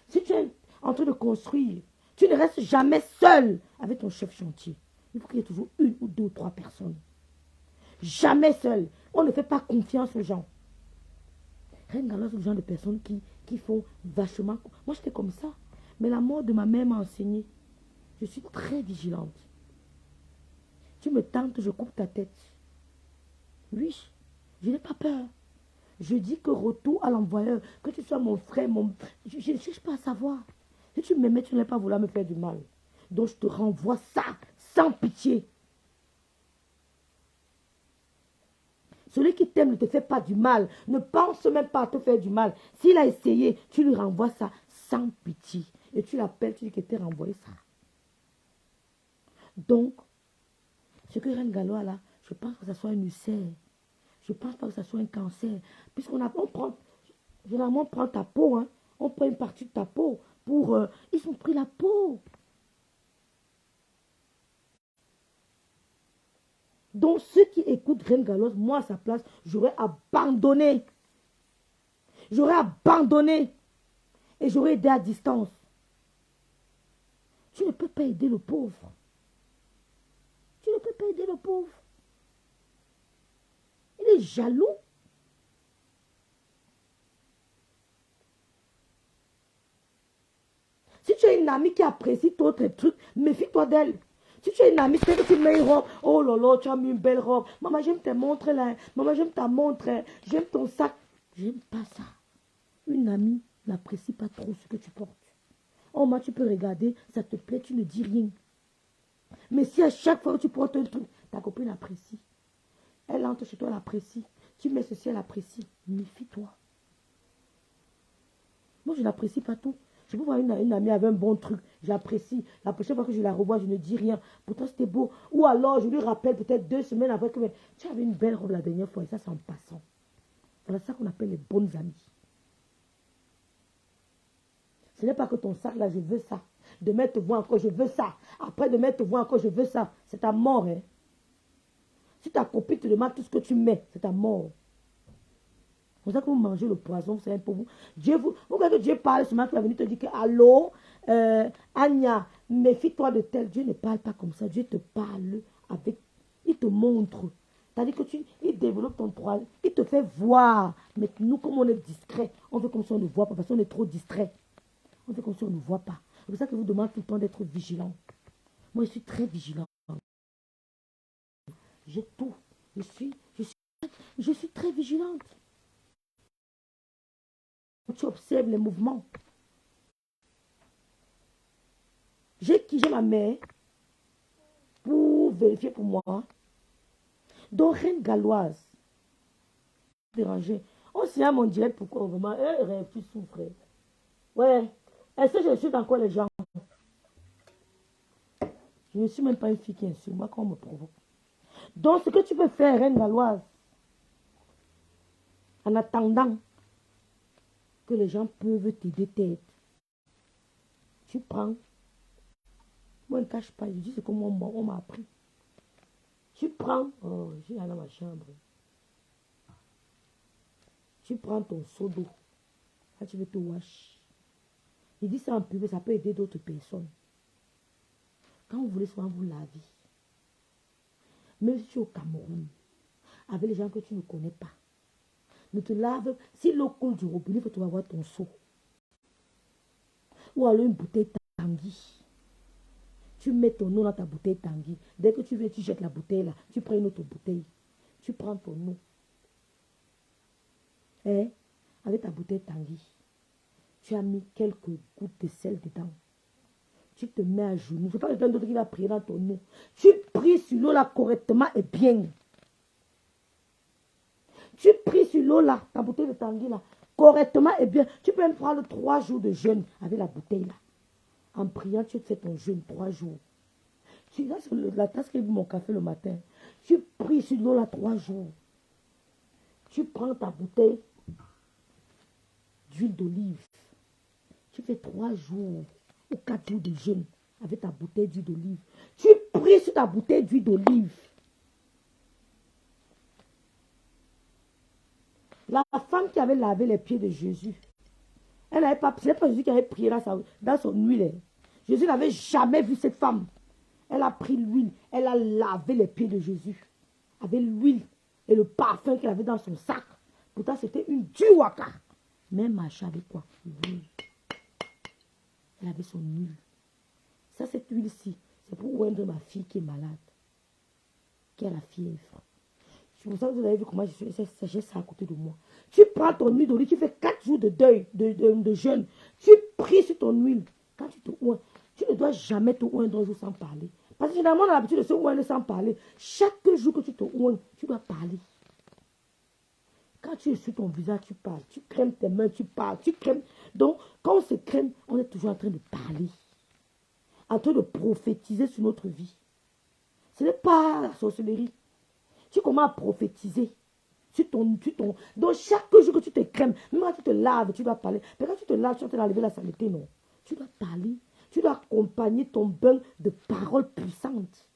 Si tu es en train de construire, tu ne restes jamais seul avec ton chef chantier. Il faut qu'il y ait toujours 1 ou 2 ou 3 personnes. Jamais seul. On ne fait pas confiance aux gens. Regarde le genre de personnes qui font vachement. Moi, j'étais comme ça. Mais la mort de ma mère m'a enseigné. Je suis très vigilante. Tu me tentes, je coupe ta tête. Oui, je n'ai pas peur. Je dis que retour à l'envoyeur, que tu sois mon frère, je ne cherche pas à savoir. Si tu m'aimais, tu n'allais pas vouloir me faire du mal. Donc je te renvoie ça, sans pitié. Celui qui t'aime ne te fait pas du mal. Ne pense même pas à te faire du mal. S'il a essayé, tu lui renvoies ça sans pitié. Et tu l'appelles, tu dis qu'il t'a renvoyé ça. Donc, ce que Reine Galois là, je pense que ça soit un ulcère. Je ne pense pas que ça soit un cancer. Généralement, on prend ta peau. Hein. On prend une partie de ta peau. Ils ont pris la peau. Donc, ceux qui écoutent Reine Galoise, moi à sa place, j'aurais abandonné. J'aurais abandonné. Et j'aurais aidé à distance. Tu ne peux pas aider le pauvre. Tu ne peux pas aider le pauvre. Il est jaloux. Si tu as une amie qui apprécie d'autres trucs, méfie-toi d'elle. Si tu as une amie, peut-être que tu mets une robe. Oh là là, tu as mis une belle robe. Maman, j'aime tes montres là. Maman, j'aime ta montre. J'aime ton sac. J'aime pas ça. Une amie n'apprécie pas trop ce que tu portes. Oh, moi, tu peux regarder, ça te plaît, tu ne dis rien. Mais si à chaque fois que tu portes un truc, ta copine apprécie. Elle entre chez toi, elle apprécie. Tu mets ceci, elle apprécie. Méfie-toi. Moi, je n'apprécie pas tout. Je peux voir une amie avec un bon truc, j'apprécie. La prochaine fois que je la revois, je ne dis rien. Pourtant, c'était beau. Ou alors, je lui rappelle peut-être 2 semaines après que tu avais une belle robe la dernière fois et ça, c'est en passant. Voilà ça qu'on appelle les bonnes amies. Ce n'est pas que ton sac là, je veux ça. Demain, te voir encore, je veux ça. Après, demain, te voir encore, je veux ça. C'est ta mort. Hein? Si ta copine te demande tout ce que tu mets, c'est ta mort. C'est pour ça que vous mangez le poison, c'est pour vous. Vous voyez que Dieu parle ce matin, il va venir te dire que, allô, Anya, méfie-toi de tel. Dieu ne parle pas comme ça. Dieu te parle avec, il te montre. C'est-à-dire que il développe ton droit, il te fait voir. Mais nous, comme on est discret, on fait comme si on ne voit pas, parce qu'on est trop distrait. On fait comme si on ne voit pas. C'est pour ça que je vous demande tout le temps d'être vigilant. Moi, je suis très vigilant. J'ai tout. Je suis très vigilante. Tu observes les mouvements. J'ai ma mère pour vérifier pour moi. Donc, Reine Galoise. Dérangé. On s'y a mon direct pourquoi vraiment. Rêve, tu souffres. Ouais. Est-ce que je suis dans quoi les gens? Je ne suis même pas une fille qui insulte. Moi, quand on me provoque. Donc, ce que tu peux faire, Reine Galoise, en attendant que les gens peuvent t'aider tête. Tu prends. Moi, je ne cache pas. Je dis ce que moi, on m'a appris. Tu prends. Oh, j'ai dans ma chambre. Tu prends ton seau d'eau. Là, tu veux te wash. Il dit ça en public, ça peut aider d'autres personnes. Quand vous voulez souvent vous laver, même si tu es au Cameroun, avec les gens que tu ne connais pas, ne te lave. Si l'eau coule du robinet, il faut que tu vas avoir ton seau. Ou alors une bouteille Tanguy. Tu mets ton eau dans ta bouteille Tanguy. Dès que tu viens, tu jettes la bouteille là. Tu prends une autre bouteille. Tu prends ton eau. Et avec ta bouteille Tanguy, tu as mis quelques gouttes de sel dedans. Tu te mets à genoux. Ce n'est pas quelqu'un d'autre qui va prier dans ton eau. Tu pries sur l'eau là correctement et bien. Tu pries sur l'eau là, ta bouteille de Tanguy là, correctement et bien. Tu peux même prendre 3 jours de jeûne avec la bouteille là. En priant, tu fais ton jeûne 3 jours. Tu vas sur la tasse qui bu mon café le matin. Tu pries sur l'eau là 3 jours. Tu prends ta bouteille d'huile d'olive. Tu fais 3 jours ou 4 jours de jeûne avec ta bouteille d'huile d'olive. Tu pries sur ta bouteille d'huile d'olive. La femme qui avait lavé les pieds de Jésus, elle n'avait pas, ce n'est pas Jésus qui avait prié dans son huile. Jésus n'avait jamais vu cette femme. Elle a pris l'huile, elle a lavé les pieds de Jésus avec l'huile et le parfum qu'elle avait dans son sac. Pourtant, c'était une duwaka. Mais elle marchait avec quoi? L'huile. Elle avait son huile. Ça, cette huile-ci, c'est pour oindre ma fille qui est malade, qui a la fièvre. C'est pour ça que vous avez vu comment j'ai ça à côté de moi. Tu prends ton huile d'olive, tu fais 4 jours de deuil, de jeûne. Tu pries sur ton huile. Quand tu te oins, tu ne dois jamais te oindre un jour sans parler. Parce que généralement, on a l'habitude de se oindre sans parler. Chaque jour que tu te oins, tu dois parler. Quand tu es sur ton visage, tu parles. Tu crèmes tes mains, tu parles. Tu crèmes. Donc, quand on se crème, on est toujours en train de parler. En train de prophétiser sur notre vie. Ce n'est pas la sorcellerie. Tu commences à prophétiser. Donc, chaque jour que tu te crèmes, même quand tu te laves, tu dois parler. Mais quand tu te laves, tu es en train d'enlever la saleté, non. Tu dois parler. Tu dois accompagner ton bain de paroles puissantes.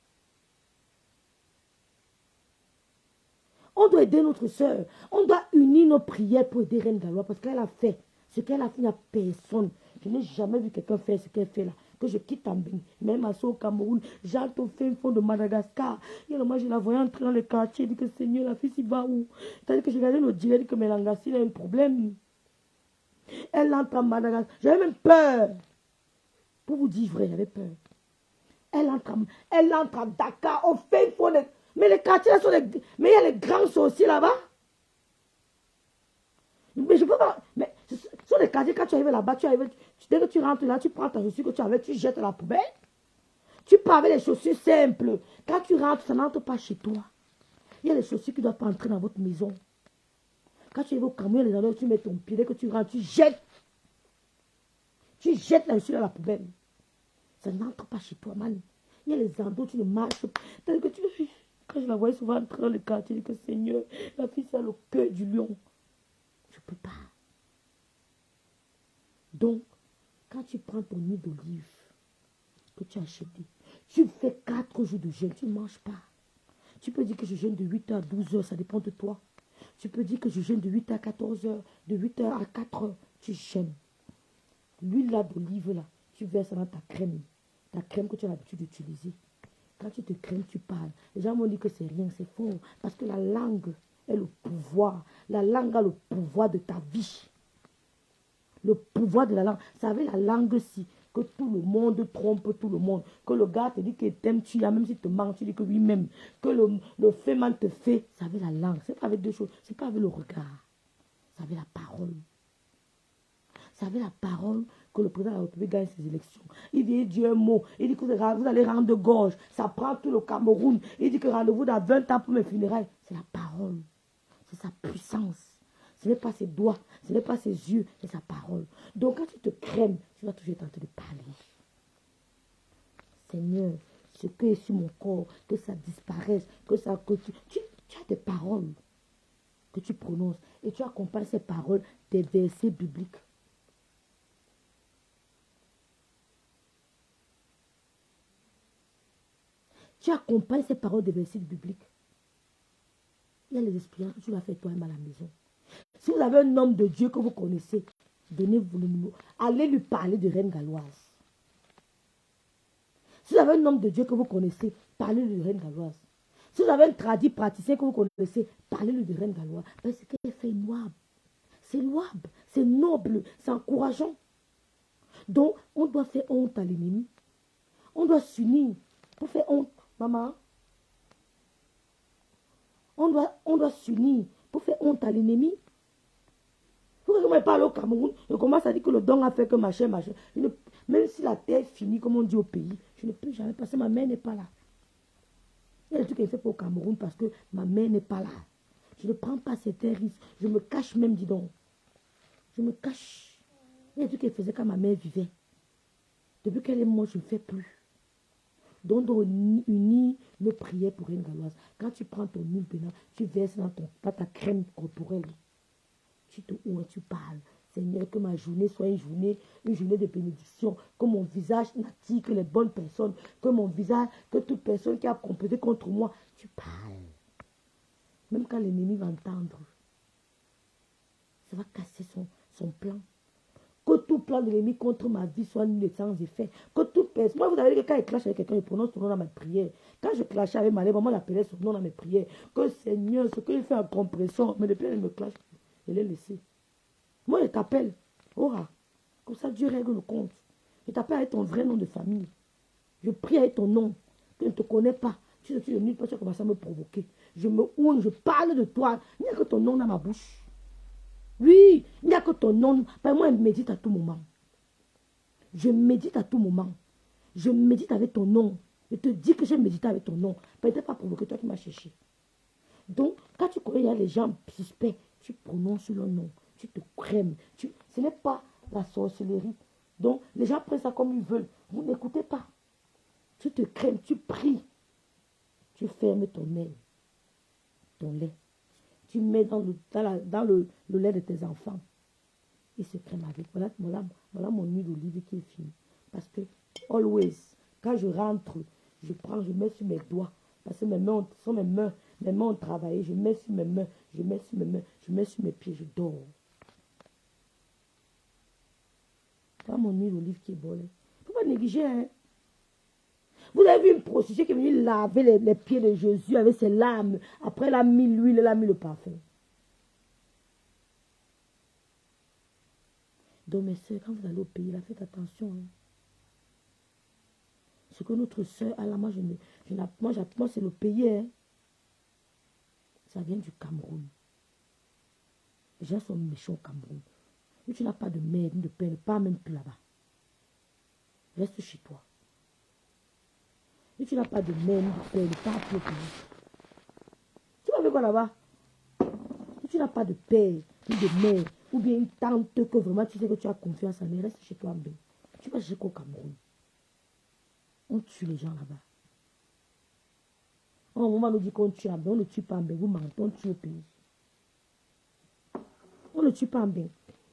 On doit aider notre soeur. On doit unir nos prières pour aider Reine Galois parce qu'elle a fait ce qu'elle a fait, il n'y a personne. Je n'ai jamais vu quelqu'un faire ce qu'elle fait là. Que je quitte en bain. Même à au Cameroun, j'entre au fin fond de Madagascar. Et moi, je la voyais entrer dans le quartier. Je dis que Seigneur, la fille s'y va où? C'est-à-dire que je regardais le direct, dit que Mélangassi a un problème. Elle entre en Madagascar. J'avais même peur. Pour vous dire vrai, j'avais peur. Elle entre à Dakar, au fin fond de... Mais les quartiers là sont des... Mais il y a les grands sorciers là-bas. Mais je peux pas... Mais ce sont des quartiers, quand tu arrives là-bas, dès que tu rentres là, tu prends ta chaussure que tu avais, tu jettes à la poubelle. Tu pars avec les chaussures simples. Quand tu rentres, ça n'entre pas chez toi. Il y a les chaussures qui ne doivent pas entrer dans votre maison. Quand tu arrives au camion, les endroits où tu mets ton pied, dès que tu rentres, tu jettes. Tu jettes la chaussure à la poubelle. Ça n'entre pas chez toi, man. Il y a les endroits où tu ne marches pas. Que quand je la voyais souvent entrer dans le quartier, je dis que Seigneur, la fille, c'est le cœur du lion. Je ne peux pas. Donc, quand tu prends ton huile d'olive que tu as acheté, tu fais 4 jours de jeûne, tu ne manges pas. Tu peux dire que je jeûne de 8h à 12h, ça dépend de toi. Tu peux dire que je jeûne de 8h à 14h, de 8h à 4h, tu jeûnes. L'huile là d'olive là, tu verses dans ta crème que tu as l'habitude d'utiliser. Quand tu te crèmes, tu parles. Les gens m'ont dit que c'est rien, c'est faux. Parce que la langue est le pouvoir. La langue a le pouvoir de ta vie. Le pouvoir de la langue. Vous savez, la langue, si, que tout le monde trompe tout le monde. Que le gars te dit qu'il t'aime, tu as, même s'il te ment, tu dis que oui même. Que le fait man te fait. Vous savez, la langue, c'est pas avec 2 choses. C'est pas avec le regard. Vous savez, la parole. Vous savez, la parole que le président de la République gagne ses élections. Il dit un mot. Il dit que vous allez rendre gorge. Ça prend tout le Cameroun. Il dit que rendez-vous dans 20 ans pour mes funérailles. C'est la parole. C'est sa puissance. Ce n'est pas ses doigts. Ce n'est pas ses yeux. C'est sa parole. Donc quand tu te crèmes, tu vas toujours tenter de parler. Seigneur, ce qui est sur mon corps, que ça disparaisse. Que tu as des paroles que tu prononces. Et tu accompagnes ces paroles des versets bibliques. Tu accompagnes ces paroles de versets bibliques. Il y a les expériences que tu vas faire toi-même à la maison. Si vous avez un homme de Dieu que vous connaissez, donnez-vous le numéro. Allez lui parler de Reine Galloise. Si vous avez un homme de Dieu que vous connaissez, parlez-lui de Reine Galloise. Si vous avez un tradit praticien que vous connaissez, parlez-lui de Reine Galloise. Parce qu'elle fait louable. C'est louable, c'est noble, c'est encourageant. Donc, on doit faire honte à l'ennemi. On doit s'unir pour faire honte, maman. On doit s'unir pour faire honte à l'ennemi. Pourquoi je parle au Cameroun, je commence à dire que le don a fait que machin. Même si la terre finit, comme on dit au pays, je ne peux jamais passer, ma mère n'est pas là. Il y a des trucs qu'elle fait pour au Cameroun parce que ma mère n'est pas là. Je ne prends pas certains risques. Je me cache même, dis donc. Je me cache. Il y a des trucs qu'elle faisait quand ma mère vivait. Depuis qu'elle est morte, je ne fais plus. Donc, unis nos prières pour une Galloise. Quand tu prends ton huile pénale, tu verses dans ta crème corporelle. Tu te ouvres, tu parles. Seigneur, que ma journée soit une journée de bénédiction. Que mon visage n'attire que les bonnes personnes. Que mon visage, que toute personne qui a complété contre moi, tu parles. Même quand l'ennemi va entendre, ça va casser son plan. Que tout plan de l'ennemi contre ma vie soit nul et sans effet. Que toute personne. Moi, vous avez dit que quand je clash avec quelqu'un, je prononce son nom dans ma prière. Quand je clashais avec Malé, maman l'appelait son nom dans mes prières. Que Seigneur, ce qu'il fait en compression, mais depuis elle me clash, je l'ai laissé. Moi, je t'appelle. Ora. Comme ça, Dieu règle le compte. Je t'appelle avec ton vrai nom de famille. Je prie avec ton nom. Je ne te connais pas. Tu ne suis nulle part, tu as commencé à me provoquer. Je me ouvre, je parle de toi. Il n'y a que ton nom dans ma bouche. Oui, il n'y a que ton nom. Moi, je médite à tout moment. Je médite à tout moment. Je médite avec ton nom. Je te dis que j'ai médité avec ton nom. Peut-être pas provoquer toi qui m'as cherché. Donc, quand tu connais, il y a les gens suspects, tu prononces leur nom. Tu te crèmes. Ce n'est pas la sorcellerie. Donc, les gens prennent ça comme ils veulent. Vous n'écoutez pas. Tu te crèmes, tu pries. Tu fermes ton lait. Tu mets dans le lait de tes enfants. Ils se crèment avec. Voilà mon huile d'olive qui est finie. Parce que, always, quand je rentre, je mets sur mes doigts. Parce que mes mains ont travaillé. Je mets sur mes mains, je mets sur mes pieds, je dors. Voilà mon huile d'olive qui est bonne. Il ne faut pas négliger, hein. Vous avez vu une prostituée qui est venue laver les pieds de Jésus avec ses larmes. Après, elle a mis l'huile, elle a mis le parfum. Donc, mes soeurs, quand vous allez au pays, là, faites attention. Hein. Ce que notre soeur a là, moi, c'est le pays. Hein. Ça vient du Cameroun. Les gens sont méchants au Cameroun. Si tu n'as pas de mère, ni de père, ne pars même plus là-bas. Reste chez toi. Si tu n'as pas de mère, ni de père, ne pars plus au pays. Tu vas avec quoi là-bas? Si tu n'as pas de père, ni de mère, ou bien une tante que vraiment tu sais que tu as confiance en elle, reste chez toi en bain. Tu vas chez quoi au Cameroun? On tue les gens là-bas. À un moment, on nous dit qu'on tue en bain, on ne tue pas en bain, vous mentez, on tue au pays. On ne tue pas en bain.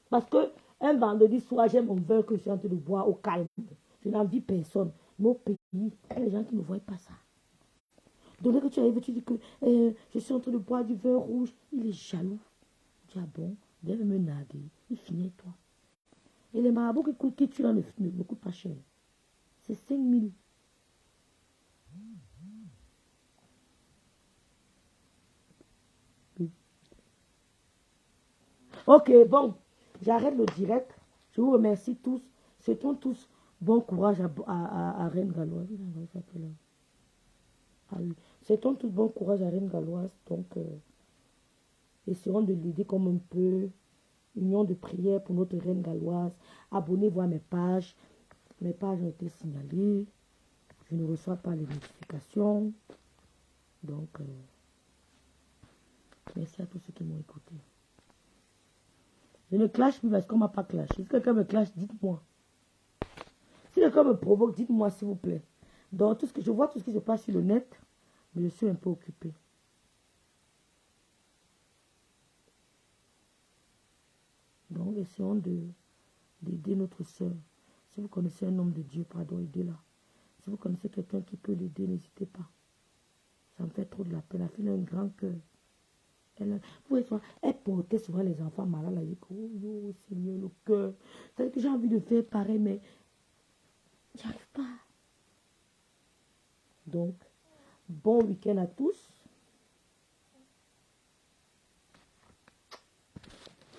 Parce que un vendredi soir, j'ai mon verre que je suis en train de boire au calme. Je n'envie personne. Mais au pays, il y a des gens qui ne voient pas ça. Donc, que tu arrives, tu dis que je suis en train de boire du vin rouge. Il est jaloux. Tu dis, ah bon, viens me narguer. Il finit toi. Et les marabouts qui tuent dans le film ne coûtent pas cher. C'est 5 000. Oui. Ok, bon. J'arrête le direct. Je vous remercie tous. Souhaitons tous bon courage à Reine Galloise. Ah oui. Souhaitons tous bon courage à Reine Galloise. Donc, essayons de l'aider comme un peu. Union de prière pour notre Reine Galloise. Abonnez-vous à mes pages. Mes pages ont été signalées. Je ne reçois pas les notifications. Donc, merci à tous ceux qui m'ont écouté. Je ne clash plus parce qu'on ne m'a pas clashé. Si quelqu'un me clash, dites-moi. Si quelqu'un me provoque, dites-moi s'il vous plaît. Donc, je vois tout ce qui se passe sur le net, mais je suis un peu occupée. Donc, essayons d'aider notre soeur. Si vous connaissez un homme de Dieu, pardon, aidez-la. Si vous connaissez quelqu'un qui peut l'aider, n'hésitez pas. Ça me fait trop de la peine. La fille a un grand cœur. Elle, elle portait souvent les enfants malades. Elle dit que, oh, Seigneur, le cœur. C'est que j'ai envie de faire pareil, mais j'arrive pas. Donc, bon week-end à tous.